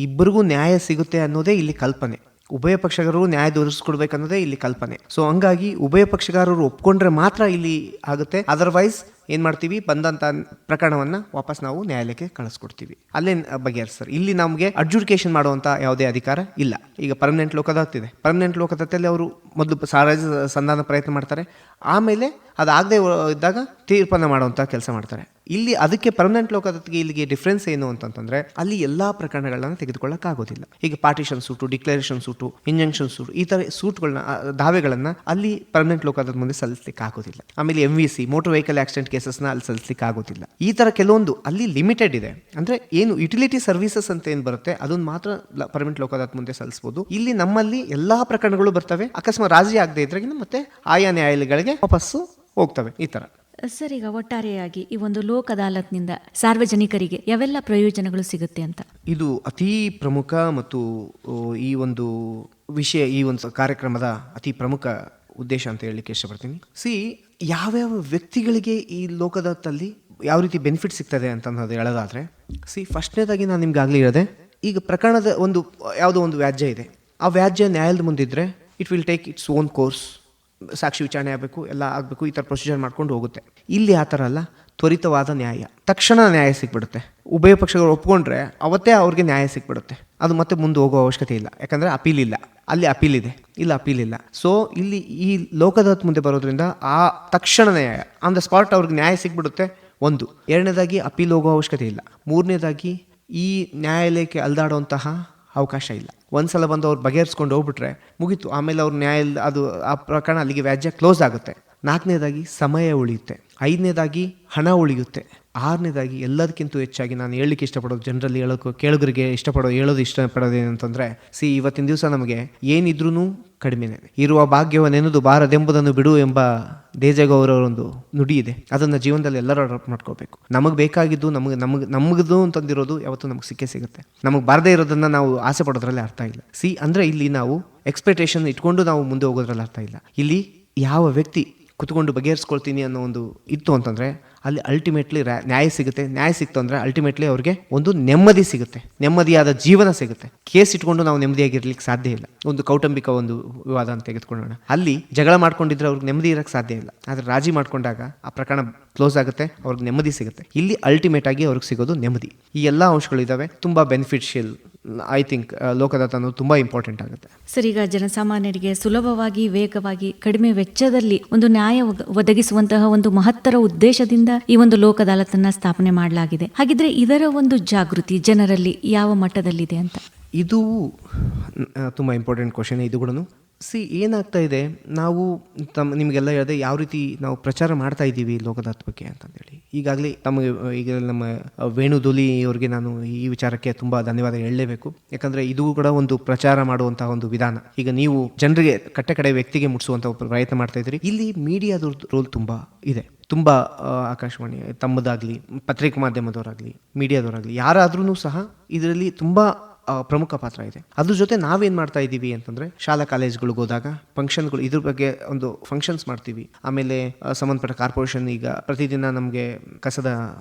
ಇಬ್ಬರಿಗೂ ನ್ಯಾಯ ಸಿಗುತ್ತೆ ಅನ್ನೋದೇ ಇಲ್ಲಿ ಕಲ್ಪನೆ. ಉಭಯ ಪಕ್ಷಗಾರರು ನ್ಯಾಯ ದೊರಕಿಸ್ಕೊಡ್ಬೇಕನ್ನೋದೇ ಇಲ್ಲಿ ಕಲ್ಪನೆ. ಸೊ ಹಂಗಾಗಿ ಉಭಯ ಪಕ್ಷಗಾರರು ಒಪ್ಕೊಂಡ್ರೆ ಮಾತ್ರ ಇಲ್ಲಿ ಆಗುತ್ತೆ. ಅದರ್ವೈಸ್ ಏನು ಮಾಡ್ತೀವಿ, ಬಂದಂಥ ಪ್ರಕರಣವನ್ನು ವಾಪಸ್ ನಾವು ನ್ಯಾಯಾಲಯಕ್ಕೆ ಕಳಿಸ್ಕೊಡ್ತೀವಿ, ಅಲ್ಲೇ ಬಗೆಹರಿಸ್ತಾರೆ. ಇಲ್ಲಿ ನಮಗೆ ಅಡ್ಜುಡಿಕೇಶನ್ ಮಾಡುವಂಥ ಯಾವುದೇ ಅಧಿಕಾರ ಇಲ್ಲ. ಈಗ ಪರ್ಮನೆಂಟ್ ಲೋಕದತ್ ಇದೆ. ಪರ್ಮನೆಂಟ್ ಲೋಕದತ್ತಲ್ಲಿ ಅವರು ಮೊದಲು ರಾಜಿ ಸಂಧಾನ ಪ್ರಯತ್ನ ಮಾಡ್ತಾರೆ, ಆಮೇಲೆ ಅದಾಗದೇ ಇದ್ದಾಗ ತೀರ್ಪನ್ನು ಮಾಡುವಂಥ ಕೆಲಸ ಮಾಡ್ತಾರೆ. ಇಲ್ಲಿ ಅದಕ್ಕೆ ಪರ್ಮನೆಂಟ್ ಲೋಕದತ್ತಿಗೆ ಇಲ್ಲಿಗೆ ಡಿಫ್ರೆನ್ಸ್ ಏನು ಅಂತಂತಂದ್ರೆ, ಅಲ್ಲಿ ಎಲ್ಲಾ ಪ್ರಕರಣಗಳನ್ನ ತೆಗೆದುಕೊಳ್ಳಕ್ಕಾಗೋದಿಲ್ಲ. ಈಗ partition suit, declaration suit, injunction suit, ಈ ಥರ ಸೂಟ್ಗಳನ್ನ, ದಾವೆಗಳನ್ನ ಅಲ್ಲಿ ಪರ್ಮನೆಂಟ್ ಲೋಕದತ್ತ ಮುಂದೆ ಸಲ್ಲಿಸಲಿಕ್ಕೆ ಆಗೋದಿಲ್ಲ. ಆಮೇಲೆ MVC, ಮೋಟರ್ ವೆಹಿಕಲ್ ಆಕ್ಸಿಡೆಂಟ್ ಕೇಸಸ್ನ ಅಲ್ಲಿ ಸಲ್ಲಿಸಲಿಕ್ಕೆ ಆಗೋದಿಲ್ಲ. ಈ ಥರ ಕೆಲವೊಂದು ಅಲ್ಲಿ ಲಿಮಿಟೆಡ್ ಇದೆ. ಅಂದರೆ ಏನು ಯುಟಿಲಿಟಿ ಸರ್ವಿಸಸ್ ಅಂತ ಏನು ಬರುತ್ತೆ ಅದನ್ನು ಮಾತ್ರ ಪರ್ಮನೆಂಟ್ ಲೋಕದತ್ತ ಮುಂದೆ ಸಲ್ಲಿಸಬಹುದು. ಇಲ್ಲಿ ನಮ್ಮಲ್ಲಿ ಎಲ್ಲಾ ಪ್ರಕರಣಗಳು ಬರ್ತವೆ. ಅಕಸ್ಮಾತ್ ರಾಜಿ ಆಗದೆ ಇದ್ರೆ ಮತ್ತೆ ಆಯಾ ನ್ಯಾಯಾಲಯಗಳಿಗೆ ವಾಪಸ್ಸು ಹೋಗ್ತವೆ. ಈ ಥರ. ಸರ್, ಈಗ ಒಟ್ಟಾರೆಯಾಗಿ ಈ ಒಂದು ಲೋಕ ಅದಾಲತ್ನಿಂದ ಸಾರ್ವಜನಿಕರಿಗೆ ಯಾವೆಲ್ಲ ಪ್ರಯೋಜನಗಳು ಸಿಗುತ್ತೆ ಅಂತ? ಇದು ಅತಿ ಪ್ರಮುಖ ಮತ್ತು ಈ ಒಂದು ವಿಷಯ, ಈ ಒಂದು ಕಾರ್ಯಕ್ರಮದ ಅತಿ ಪ್ರಮುಖ ಉದ್ದೇಶ ಅಂತ ಹೇಳಲಿಕ್ಕೆ ಇಷ್ಟಪಡ್ತೀನಿ. ಯಾವ್ಯಾವ ವ್ಯಕ್ತಿಗಳಿಗೆ ಈ ಲೋಕದತ್ತಲ್ಲಿ ಯಾವ ರೀತಿ ಬೆನಿಫಿಟ್ ಸಿಗ್ತದೆ ಅಂತ ಹೇಳೋದಾದ್ರೆ, ಫಸ್ಟ್ನೇದಾಗಿ ನಾನು ನಿಮ್ಗೆ ಆಗಲೇ ಹೇಳಿದೆ, ಈಗ ಪ್ರಕರಣದ ಯಾವುದೋ ಒಂದು ವ್ಯಾಜ್ಯ ಇದೆ. ಆ ವ್ಯಾಜ್ಯ ನ್ಯಾಯಾಲಯದ ಮುಂದಿದ್ರೆ it will take its own course. ಸಾಕ್ಷಿ ವಿಚಾರಣೆ ಆಗಬೇಕು, ಎಲ್ಲ ಆಗಬೇಕು, ಈ ಥರ ಪ್ರೊಸೀಜರ್ ಮಾಡ್ಕೊಂಡು ಹೋಗುತ್ತೆ. ಇಲ್ಲಿ ಆ ಥರ ಅಲ್ಲ, ತ್ವರಿತವಾದ ನ್ಯಾಯ, ತಕ್ಷಣ ನ್ಯಾಯ ಸಿಕ್ಬಿಡುತ್ತೆ. ಉಭಯ ಪಕ್ಷಗಳು ಒಪ್ಕೊಂಡ್ರೆ ಅವತ್ತೇ ಅವ್ರಿಗೆ ನ್ಯಾಯ ಸಿಕ್ಬಿಡುತ್ತೆ. ಅದು ಮತ್ತೆ ಮುಂದೆ ಹೋಗೋ ಅವಶ್ಯಕತೆ ಇಲ್ಲ, ಯಾಕಂದರೆ ಅಪೀಲ್ ಇಲ್ಲ. ಅಲ್ಲಿ ಅಪೀಲ್ ಇದೆ, ಇಲ್ಲ ಅಪೀಲ್ ಇಲ್ಲ. ಸೊ ಇಲ್ಲಿ ಈ ಲೋಕದಾತ್ ಮುಂದೆ ಬರೋದ್ರಿಂದ ಆ ತಕ್ಷಣ ನ್ಯಾಯ, ಆನ್ ದ ಸ್ಪಾಟ್ ಅವ್ರಿಗೆ ನ್ಯಾಯ ಸಿಕ್ಬಿಡುತ್ತೆ. ಒಂದು. ಎರಡನೇದಾಗಿ ಅಪೀಲ್ ಹೋಗೋ ಅವಶ್ಯಕತೆ ಇಲ್ಲ. ಮೂರನೇದಾಗಿ ಈ ನ್ಯಾಯಾಲಯಕ್ಕೆ ಅಲ್ದಾಡುವಂತಹ ಅವಕಾಶ ಇಲ್ಲ. ಒಂದ್ಸಲ ಬಂದು ಅವ್ರು ಬಗೆಹರಿಸ್ಕೊಂಡು ಹೋಗ್ಬಿಟ್ರೆ ಮುಗೀತು. ಆಮೇಲೆ ಅವ್ರ ಅದು ಆ ಪ್ರಕರಣ ಅಲ್ಲಿಗೆ ವ್ಯಾಜ್ಯ ಕ್ಲೋಸ್ ಆಗುತ್ತೆ. ನಾಲ್ಕನೇದಾಗಿ ಸಮಯ ಉಳಿಯುತ್ತೆ. ಐದನೇದಾಗಿ ಹಣ ಉಳಿಯುತ್ತೆ. ಆರನೇದಾಗಿ ಎಲ್ಲದಕ್ಕಿಂತ ಹೆಚ್ಚಾಗಿ ನಾನು ಹೇಳಲಿಕ್ಕೆ ಇಷ್ಟಪಡೋದು, ಜನರಲ್ಲಿ ಕೇಳುಗರಿಗೆ ಹೇಳೋದು ಇಷ್ಟಪಡೋದೇನಂತಂದರೆ, ಇವತ್ತಿನ ದಿವಸ ನಮಗೆ ಏನಿದ್ರೂ ಕಡಿಮೆನೇ. ಇರುವ ಭಾಗ್ಯವನ್ನೆನ್ನುವುದು ಬಾರದೆಂಬುದನ್ನು ಬಿಡು ಎಂಬ ದೇಜಗೌರವರೊಂದು ನುಡಿ ಇದೆ. ಅದನ್ನು ಜೀವನದಲ್ಲಿ ಎಲ್ಲರೂ ಅಡಾಪ್ಟ್ ಮಾಡ್ಕೋಬೇಕು. ನಮಗೆ ಬೇಕಾಗಿದ್ದು ನಮಗದು ಅಂತಂದಿರೋದು ಯಾವತ್ತೂ ನಮಗೆ ಸಿಗುತ್ತೆ. ನಮಗೆ ಬಾರದೇ ಇರೋದನ್ನು ನಾವು ಆಸೆ ಪಡೋದ್ರಲ್ಲಿ ಅರ್ಥ ಇಲ್ಲ. ಅಂದರೆ ಇಲ್ಲಿ ನಾವು ಎಕ್ಸ್ಪೆಕ್ಟೇಷನ್ ಇಟ್ಕೊಂಡು ನಾವು ಮುಂದೆ ಹೋಗೋದ್ರಲ್ಲಿ ಅರ್ಥ ಇಲ್ಲ. ಇಲ್ಲಿ ಯಾವ ವ್ಯಕ್ತಿ ಕುತ್ಕೊಂಡು ಬಗೆಹರಿಸ್ಕೊಳ್ತೀನಿ ಅನ್ನೋ ಒಂದು ಇತ್ತು ಅಂತಂದರೆ ಅಲ್ಲಿ ಅಲ್ಟಿಮೇಟ್ಲಿ ನ್ಯಾಯ ಸಿಗುತ್ತೆ. ನ್ಯಾಯ ಸಿಕ್ತು ಅಂದರೆ ಅಲ್ಟಿಮೇಟ್ಲಿ ಅವ್ರಿಗೆ ಒಂದು ನೆಮ್ಮದಿ ಸಿಗುತ್ತೆ, ನೆಮ್ಮದಿಯಾದ ಜೀವನ ಸಿಗುತ್ತೆ. ಕೇಸ್ ಇಟ್ಕೊಂಡು ನಾವು ನೆಮ್ಮದಿಯಾಗಿರ್ಲಿಕ್ಕೆ ಸಾಧ್ಯ ಇಲ್ಲ. ಒಂದು ಕೌಟುಂಬಿಕ ಒಂದು ವಿವಾದ ಅಂತ ತೆಗೆದುಕೊಳ್ಳೋಣ, ಅಲ್ಲಿ ಜಗಳ ಮಾಡ್ಕೊಂಡಿದ್ರೆ ಅವ್ರಿಗೆ ನೆಮ್ಮದಿ ಇರೋಕ್ಕೆ ಸಾಧ್ಯ ಇಲ್ಲ. ಆದರೆ ರಾಜಿ ಮಾಡ್ಕೊಂಡಾಗ ಆ ಪ್ರಕರಣ ಕ್ಲೋಸ್ ಆಗುತ್ತೆ, ಅವ್ರಿಗೆ ನೆಮ್ಮದಿ ಸಿಗುತ್ತೆ. ಇಲ್ಲಿ ಅಲ್ಟಿಮೇಟ್ ಆಗಿ ಅವ್ರಿಗೆ ಸಿಗೋದು ನೆಮ್ಮದಿ. ಈ ಎಲ್ಲ ಅಂಶಗಳಿದ್ದಾವೆ, ತುಂಬ ಬೆನಿಫಿಷಿಯಲ್. ಐ ಥಿಂಕ್ ಲೋಕದಾತ ಅನ್ನೋದು ತುಂಬ ಇಂಪಾರ್ಟೆಂಟ್ ಆಗುತ್ತೆ. ಸರ್, ಈಗ ಜನಸಾಮಾನ್ಯರಿಗೆ ಸುಲಭವಾಗಿ, ವೇಗವಾಗಿ, ಕಡಿಮೆ ವೆಚ್ಚದಲ್ಲಿ ಒಂದು ನ್ಯಾಯ ಒದಗಿಸುವಂತಹ ಒಂದು ಮಹತ್ತರ ಉದ್ದೇಶದಿಂದ ಈ ಒಂದು ಲೋಕ ಅದಾಲತನ್ನ ಸ್ಥಾಪನೆ ಮಾಡಲಾಗಿದೆ. ಹಾಗಿದ್ರೆ ಇದರ ಒಂದು ಜಾಗೃತಿ ಜನರಲ್ಲಿ ಯಾವ ಮಟ್ಟದಲ್ಲಿದೆ ಅಂತ? ಇದು ತುಂಬ ಇಂಪಾರ್ಟೆಂಟ್ ಕ್ವಶನ್. ಇದು ಕೂಡ ಏನಾಗ್ತಾ ಇದೆ, ನಾವು ನಿಮಗೆಲ್ಲ ಹೇಳಿದೆ ಯಾವ ರೀತಿ ನಾವು ಪ್ರಚಾರ ಮಾಡ್ತಾ ಇದ್ದೀವಿ ಲೋಕದಾತ್ ಬಗ್ಗೆ ಅಂತಂದೇಳಿ. ಈಗಾಗಲೇ ಈಗ ನಮ್ಮ ವೇಣುಧೂಲಿ ಅವರಿಗೆ ನಾನು ಈ ವಿಚಾರಕ್ಕೆ ತುಂಬ ಧನ್ಯವಾದ ಹೇಳಲೇಬೇಕು. ಯಾಕಂದರೆ ಇದು ಕೂಡ ಒಂದು ಪ್ರಚಾರ ಮಾಡುವಂತಹ ಒಂದು ವಿಧಾನ. ಈಗ ನೀವು ಜನರಿಗೆ ಕಟ್ಟೆ ವ್ಯಕ್ತಿಗೆ ಮುಟ್ಟಿಸುವಂಥ ಪ್ರಯತ್ನ ಮಾಡ್ತಾ ಇದ್ದೀರಿ. ಇಲ್ಲಿ ಮೀಡಿಯಾದ ರೋಲ್ ತುಂಬ ಇದೆ. ತುಂಬ ಆಕಾಶವಾಣಿ ತಮ್ಮದಾಗಲಿ, ಪತ್ರಿಕಾ ಮಾಧ್ಯಮದವರಾಗಲಿ, ಮೀಡಿಯಾದವರಾಗಲಿ, ಯಾರಾದ್ರೂ ಸಹ ಇದರಲ್ಲಿ ತುಂಬ ಪ್ರಮುಖ ಪಾತ್ರ ಇದೆ. ಅದ್ರ ಜೊತೆ ನಾವೇನು ಮಾಡ್ತಾ ಇದ್ದೀವಿ ಅಂತಂದರೆ, ಶಾಲಾ ಕಾಲೇಜ್ಗಳಿಗೆ ಹೋದಾಗ ಫಂಕ್ಷನ್ಗಳು, ಇದ್ರ ಬಗ್ಗೆ ಒಂದು ಫಂಕ್ಷನ್ಸ್ ಮಾಡ್ತೀವಿ. ಆಮೇಲೆ ಸಂಬಂಧಪಟ್ಟ ಕಾರ್ಪೊರೇಷನ್ ಈಗ ಪ್ರತಿದಿನ ನಮಗೆ ಕಸದ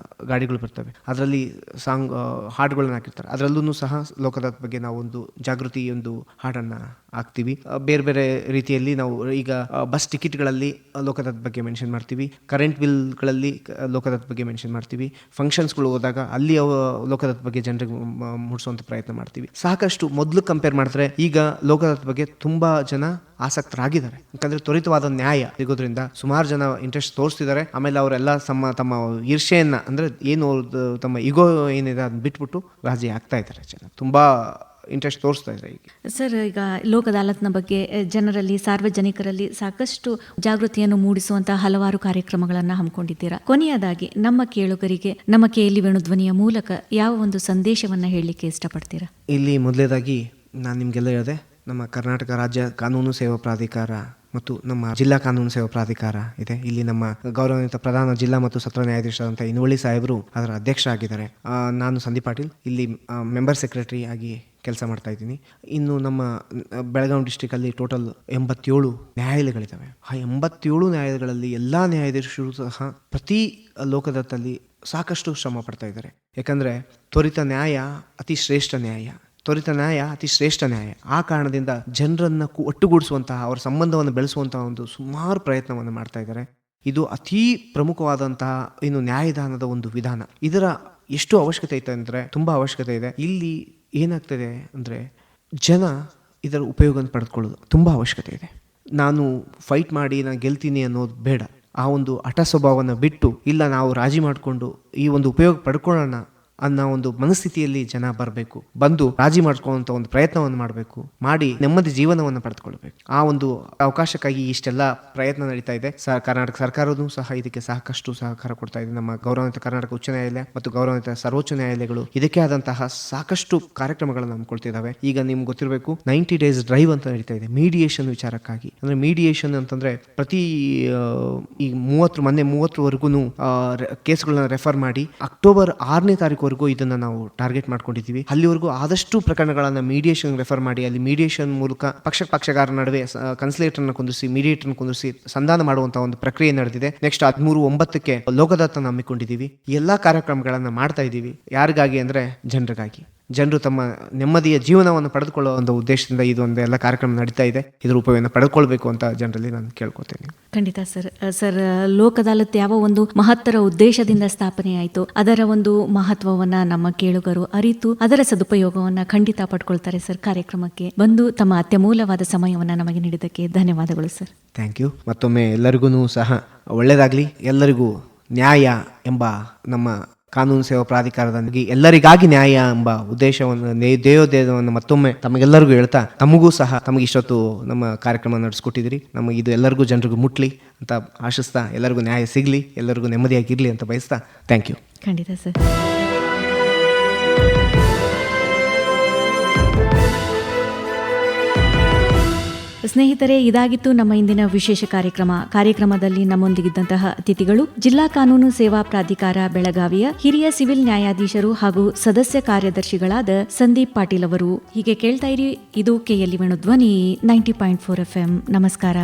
ಗಾಡಿಗಳು ಬರ್ತವೆ, ಅದರಲ್ಲಿ ಹಾಡುಗಳನ್ನ ಹಾಕಿರ್ತಾರೆ. ಅದರಲ್ಲೂ ಸಹ ಲೋಕದಾತ್ ಬಗ್ಗೆ ನಾವು ಒಂದು ಜಾಗೃತಿ ಒಂದು ಹಾಡನ್ನು ಹಾಕ್ತೀವಿ. ಬೇರೆ ಬೇರೆ ರೀತಿಯಲ್ಲಿ ನಾವು ಈಗ ಬಸ್ ಟಿಕೆಟ್ಗಳಲ್ಲಿ ಲೋಕದಾತ್ ಬಗ್ಗೆ ಮೆನ್ಷನ್ ಮಾಡ್ತೀವಿ, ಕರೆಂಟ್ ಬಿಲ್ಗಳಲ್ಲಿ ಲೋಕದಾತ್ ಬಗ್ಗೆ ಮೆನ್ಷನ್ ಮಾಡ್ತೀವಿ. ಫಂಕ್ಷನ್ಸ್ಗಳು ಹೋದಾಗ ಅಲ್ಲಿ ಲೋಕದಾತ್ ಬಗ್ಗೆ ಜನರಿಗೆ ಮುಟ್ಟಿಸುವಂಥ ಪ್ರಯತ್ನ ಮಾಡ್ತೀವಿ. ಸಾಕಷ್ಟು ಮೊದಲು ಕಂಪೇರ್ ಮಾಡಿದ್ರೆ ಈಗ ಲೋಕದಾತ್ ಬಗ್ಗೆ ತುಂಬಾ ಜನ ಆಸಕ್ತರಾಗಿದ್ದಾರೆ. ಯಾಕಂದ್ರೆ ತ್ವರಿತವಾದ ನ್ಯಾಯ ಸಿಗೋದ್ರಿಂದ ಸುಮಾರು ಜನ ಇಂಟ್ರೆಸ್ಟ್ ತೋರಿಸ್ತಿದ್ದಾರೆ. ಆಮೇಲೆ ಅವರೆಲ್ಲ ತಮ್ಮ ಈರ್ಷೆಯನ್ನ, ಅಂದ್ರೆ ಏನು ತಮ್ಮ ಈಗೋ ಏನಿದೆ ಅದನ್ನ ಬಿಟ್ಬಿಟ್ಟು ರಾಜಿ ಆಗ್ತಾ ಇದ್ದಾರೆ. ಜನ ತುಂಬಾ ಇಂಟ್ರೆಸ್ಟ್ ತೋರಿಸ್ತಾ ಇದ್ದಾರೆ. ಈಗ ಸರ್, ಈಗ ಲೋಕ ಅದಾಲತ್ನ ಬಗ್ಗೆ ಜನರಲ್ಲಿ, ಸಾರ್ವಜನಿಕರಲ್ಲಿ ಸಾಕಷ್ಟು ಜಾಗೃತಿಯನ್ನು ಮೂಡಿಸುವಂತಹ ಹಲವಾರು ಕಾರ್ಯಕ್ರಮಗಳನ್ನು ಹಮ್ಮಿಕೊಂಡಿದ್ದೀರಾ. ಕೊನೆಯದಾಗಿ ನಮ್ಮ ಕೇಳುಗರಿಗೆ ನಮ್ಮ KLE ವೇಣುಧ್ವನಿಯ ಮೂಲಕ ಯಾವ ಒಂದು ಸಂದೇಶವನ್ನು ಹೇಳಲಿಕ್ಕೆ ಇಷ್ಟಪಡ್ತೀರಾ? ಇಲ್ಲಿ ಮೊದಲೇದಾಗಿ ನಾನು ನಿಮಗೆಲ್ಲ ಹೇಳಿದೆ, ನಮ್ಮ ಕರ್ನಾಟಕ ರಾಜ್ಯ ಕಾನೂನು ಸೇವಾ ಪ್ರಾಧಿಕಾರ ಮತ್ತು ನಮ್ಮ ಜಿಲ್ಲಾ ಕಾನೂನು ಸೇವಾ ಪ್ರಾಧಿಕಾರ ಇದೆ. ಇಲ್ಲಿ ನಮ್ಮ ಗೌರವಾನ್ವಿತ ಪ್ರಧಾನ ಜಿಲ್ಲಾ ಮತ್ತು ಸತ್ರ ನ್ಯಾಯಾಧೀಶರಾದಂಥ ಇನುವಳ್ಳಿ ಸಾಹೇಬರು ಅದರ ಅಧ್ಯಕ್ಷರಾಗಿದ್ದಾರೆ. ನಾನು ಸಂದೀಪ್ ಪಾಟೀಲ್ ಇಲ್ಲಿ ಮೆಂಬರ್ ಸೆಕ್ರೆಟರಿ ಆಗಿ ಕೆಲಸ ಮಾಡ್ತಾ ಇದ್ದೀನಿ. ಇನ್ನು ನಮ್ಮ ಬೆಳಗಾವಿ ಡಿಸ್ಟಿಕಲ್ಲಿ ಟೋಟಲ್ 87 ನ್ಯಾಯಾಲಯಗಳಿದ್ದಾವೆ. ಆ 87 ನ್ಯಾಯಾಲಯಗಳಲ್ಲಿ ಎಲ್ಲ ನ್ಯಾಯಾಧೀಶರು ಸಹ ಪ್ರತಿ ಲೋಕದಾತಲ್ಲಿ ಸಾಕಷ್ಟು ಶ್ರಮ ಪಡ್ತಾ ಇದ್ದಾರೆ. ಯಾಕಂದರೆ ತ್ವರಿತ ನ್ಯಾಯ ಅತಿ ಶ್ರೇಷ್ಠ ನ್ಯಾಯ, ತ್ವರಿತ ನ್ಯಾಯ ಅತಿ ಶ್ರೇಷ್ಠ ನ್ಯಾಯ. ಆ ಕಾರಣದಿಂದ ಜನರನ್ನು ಒಟ್ಟುಗೂಡಿಸುವಂತಹ, ಅವರ ಸಂಬಂಧವನ್ನು ಬೆಳೆಸುವಂತಹ ಒಂದು ಸುಮಾರು ಪ್ರಯತ್ನವನ್ನು ಮಾಡ್ತಾ ಇದ್ದಾರೆ. ಇದು ಅತೀ ಪ್ರಮುಖವಾದಂತಹ ಇನ್ನು ನ್ಯಾಯದಾನದ ಒಂದು ವಿಧಾನ. ಇದರ ಎಷ್ಟು ಅವಶ್ಯಕತೆ ಐತೆ ಅಂದರೆ ತುಂಬ ಅವಶ್ಯಕತೆ ಇದೆ. ಇಲ್ಲಿ ಏನಾಗ್ತದೆ ಅಂದರೆ ಜನ ಇದರ ಉಪಯೋಗವನ್ನು ಪಡೆದುಕೊಳ್ಳೋದು ತುಂಬ ಅವಶ್ಯಕತೆ ಇದೆ. ನಾನು ಫೈಟ್ ಮಾಡಿ ನಾನು ಗೆಲ್ತೀನಿ ಅನ್ನೋದು ಬೇಡ. ಆ ಒಂದು ಹಠ ಸ್ವಭಾವವನ್ನು ಬಿಟ್ಟು, ಇಲ್ಲ ನಾವು ರಾಜಿ ಮಾಡಿಕೊಂಡು ಈ ಒಂದು ಉಪಯೋಗ ಪಡ್ಕೊಳ್ಳೋಣ ಅನ್ನೋ ಒಂದು ಮನಸ್ಥಿತಿಯಲ್ಲಿ ಜನ ಬರಬೇಕು. ಬಂದು ರಾಜಿ ಮಾಡ್ಕೊಳ್ಳುವಂಥ ಒಂದು ಪ್ರಯತ್ನವನ್ನು ಮಾಡಬೇಕು, ಮಾಡಿ ನೆಮ್ಮದಿ ಜೀವನವನ್ನು ಪಡೆದುಕೊಳ್ಬೇಕು. ಆ ಒಂದು ಅವಕಾಶಕ್ಕಾಗಿ ಇಷ್ಟೆಲ್ಲ ಪ್ರಯತ್ನ ನಡೀತಾ ಇದೆ. ಕರ್ನಾಟಕ ಸರ್ಕಾರವೂ ಸಹ ಇದಕ್ಕೆ ಸಾಕಷ್ಟು ಸಹಕಾರ ಕೊಡ್ತಾ ಇದೆ. ನಮ್ಮ ಗೌರವಾನ್ವಿತ ಕರ್ನಾಟಕ ಉಚ್ಚ ನ್ಯಾಯಾಲಯ ಮತ್ತು ಗೌರವಾನ್ವಿತ ಸರ್ವೋಚ್ಚ ನ್ಯಾಯಾಲಯಗಳು ಇದಕ್ಕೆ ಆದಂತಹ ಸಾಕಷ್ಟು ಕಾರ್ಯಕ್ರಮಗಳನ್ನು ಹಮ್ಮಿಕೊಳ್ತಿದ್ದಾವೆ. ಈಗ ನಿಮ್ಗೆ ಗೊತ್ತಿರಬೇಕು, 90 days ಡ್ರೈವ್ ಅಂತ ನಡೀತಾ ಇದೆ ಮೀಡಿಯೇಷನ್ ವಿಚಾರಕ್ಕಾಗಿ. ಅಂದ್ರೆ ಮೀಡಿಯೇಷನ್ ಅಂತಂದ್ರೆ ಪ್ರತಿ ಈ 30ವರೆಗೂ ಕೇಸ್ಗಳನ್ನ ರೆಫರ್ ಮಾಡಿ ಅಕ್ಟೋಬರ್ 6ನೇ ತಾರೀಕು ಇದನ್ನ ನಾವು ಟಾರ್ಗೆಟ್ ಮಾಡ್ಕೊಂಡಿದ್ದೀವಿ. ಅಲ್ಲಿವರೆಗೂ ಆದಷ್ಟು ಪ್ರಕರಣಗಳನ್ನ ಮೀಡಿಯೇಷನ್ ರೆಫರ್ ಮಾಡಿ, ಅಲ್ಲಿ ಮೀಡಿಯೇಷನ್ ಮೂಲಕ ಪಕ್ಷಗಾರರ ನಡುವೆ ಕನ್ಸಲೇಟರ್ನ ಕುಂದಿಸಿ, ಮೀಡಿಯೇಟರ್ನ ಕುಂದಿಸಿ ಸಂಧಾನ ಮಾಡುವಂತಹ ಒಂದು ಪ್ರಕ್ರಿಯೆ ನಡೆದಿದೆ. ನೆಕ್ಸ್ಟ್ 13/9 ಲೋಕದಾತನ ಹಮ್ಮಿಕೊಂಡಿದ್ದೀವಿ. ಎಲ್ಲಾ ಕಾರ್ಯಕ್ರಮಗಳನ್ನ ಮಾಡ್ತಾ ಇದ್ದೀವಿ. ಯಾರಿಗಾಗಿ ಅಂದ್ರೆ ಜನರಿಗಾಗಿ. ಜನರು ತಮ್ಮ ನೆಮ್ಮದಿಯ ಜೀವನವನ್ನು ಪಡೆದುಕೊಳ್ಳುವ ಒಂದು ಉದ್ದೇಶದಿಂದ ಇದು ಒಂದು ಎಲ್ಲ ಕಾರ್ಯಕ್ರಮ ನಡೀತಾ ಇದೆ. ಇದರ ಉಪಯೋಗವನ್ನು ಪಡೆದುಕೊಳ್ಬೇಕು ಅಂತ ಜನರಲ್ಲಿ ನಾನು ಕೇಳ್ಕೊತೇನೆ. ಖಂಡಿತ ಸರ್, ಲೋಕ್ ಅದಾಲತ್ ಯಾವ ಒಂದು ಮಹತ್ತರ ಉದ್ದೇಶದಿಂದ ಸ್ಥಾಪನೆ ಆಯಿತು, ಅದರ ಒಂದು ಮಹತ್ವವನ್ನ ನಮ್ಮ ಕೇಳುಗರು ಅರಿತು ಅದರ ಸದುಪಯೋಗವನ್ನ ಖಂಡಿತ ಪಡ್ಕೊಳ್ತಾರೆ ಸರ್. ಕಾರ್ಯಕ್ರಮಕ್ಕೆ ಬಂದು ತಮ್ಮ ಅತ್ಯಮೂಲ್ಯವಾದ ಸಮಯವನ್ನ ನಮಗೆ ನೀಡಿದ್ದಕ್ಕೆ ಧನ್ಯವಾದಗಳು ಸರ್. Thank you. ಮತ್ತೊಮ್ಮೆ ಎಲ್ಲರಿಗೂ ಸಹ ಒಳ್ಳೆಯದಾಗಲಿ. ಎಲ್ಲರಿಗೂ ನ್ಯಾಯ ಎಂಬ ನಮ್ಮ ಕಾನೂನು ಸೇವಾ ಪ್ರಾಧಿಕಾರದಲ್ಲಿ ಎಲ್ಲರಿಗಾಗಿ ನ್ಯಾಯ ಎಂಬ ಉದ್ದೇಶವನ್ನು ದೇವೋದ್ದೇಶವನ್ನು ಮತ್ತೊಮ್ಮೆ ತಮಗೆಲ್ಲರಿಗೂ ಹೇಳ್ತಾ, ತಮಗೂ ಸಹ ತಮಗೆ ಇಷ್ಟೊತ್ತು ನಮ್ಮ ಕಾರ್ಯಕ್ರಮ ನಡೆಸ್ಕೊಟ್ಟಿದ್ದೀರಿ. ನಮಗೆ ಇದು ಎಲ್ಲರಿಗೂ ಜನರಿಗೂ ಮುಟ್ಲಿ ಅಂತ ಆಶಿಸ್ತಾ, ಎಲ್ಲರಿಗೂ ನ್ಯಾಯ ಸಿಗಲಿ, ಎಲ್ಲರಿಗೂ ನೆಮ್ಮದಿಯಾಗಿರಲಿ ಅಂತ ಬಯಸ್ತಾ, ಥ್ಯಾಂಕ್ ಯು. ಖಂಡಿತ ಸರ್. ಸ್ನೇಹಿತರೆ, ಇದಾಗಿತ್ತು ನಮ್ಮ ಇಂದಿನ ವಿಶೇಷ ಕಾರ್ಯಕ್ರಮದಲ್ಲಿ ನಮ್ಮೊಂದಿಗಿದ್ದಂತಹ ಅತಿಥಿಗಳು ಜಿಲ್ಲಾ ಕಾನೂನು ಸೇವಾ ಪ್ರಾಧಿಕಾರ ಬೆಳಗಾವಿಯ ಹಿರಿಯ ಸಿವಿಲ್ ನ್ಯಾಯಾಧೀಶರು ಹಾಗೂ ಸದಸ್ಯ ಕಾರ್ಯದರ್ಶಿಗಳಾದ ಸಂದೀಪ್ ಪಾಟೀಲ್ ಅವರು. ಹೀಗೆ ಕೇಳ್ತಾ ಇರಿ, ಇದು KLE ವೇಣು ಧ್ವನಿ 90.4 FM. ನಮಸ್ಕಾರ.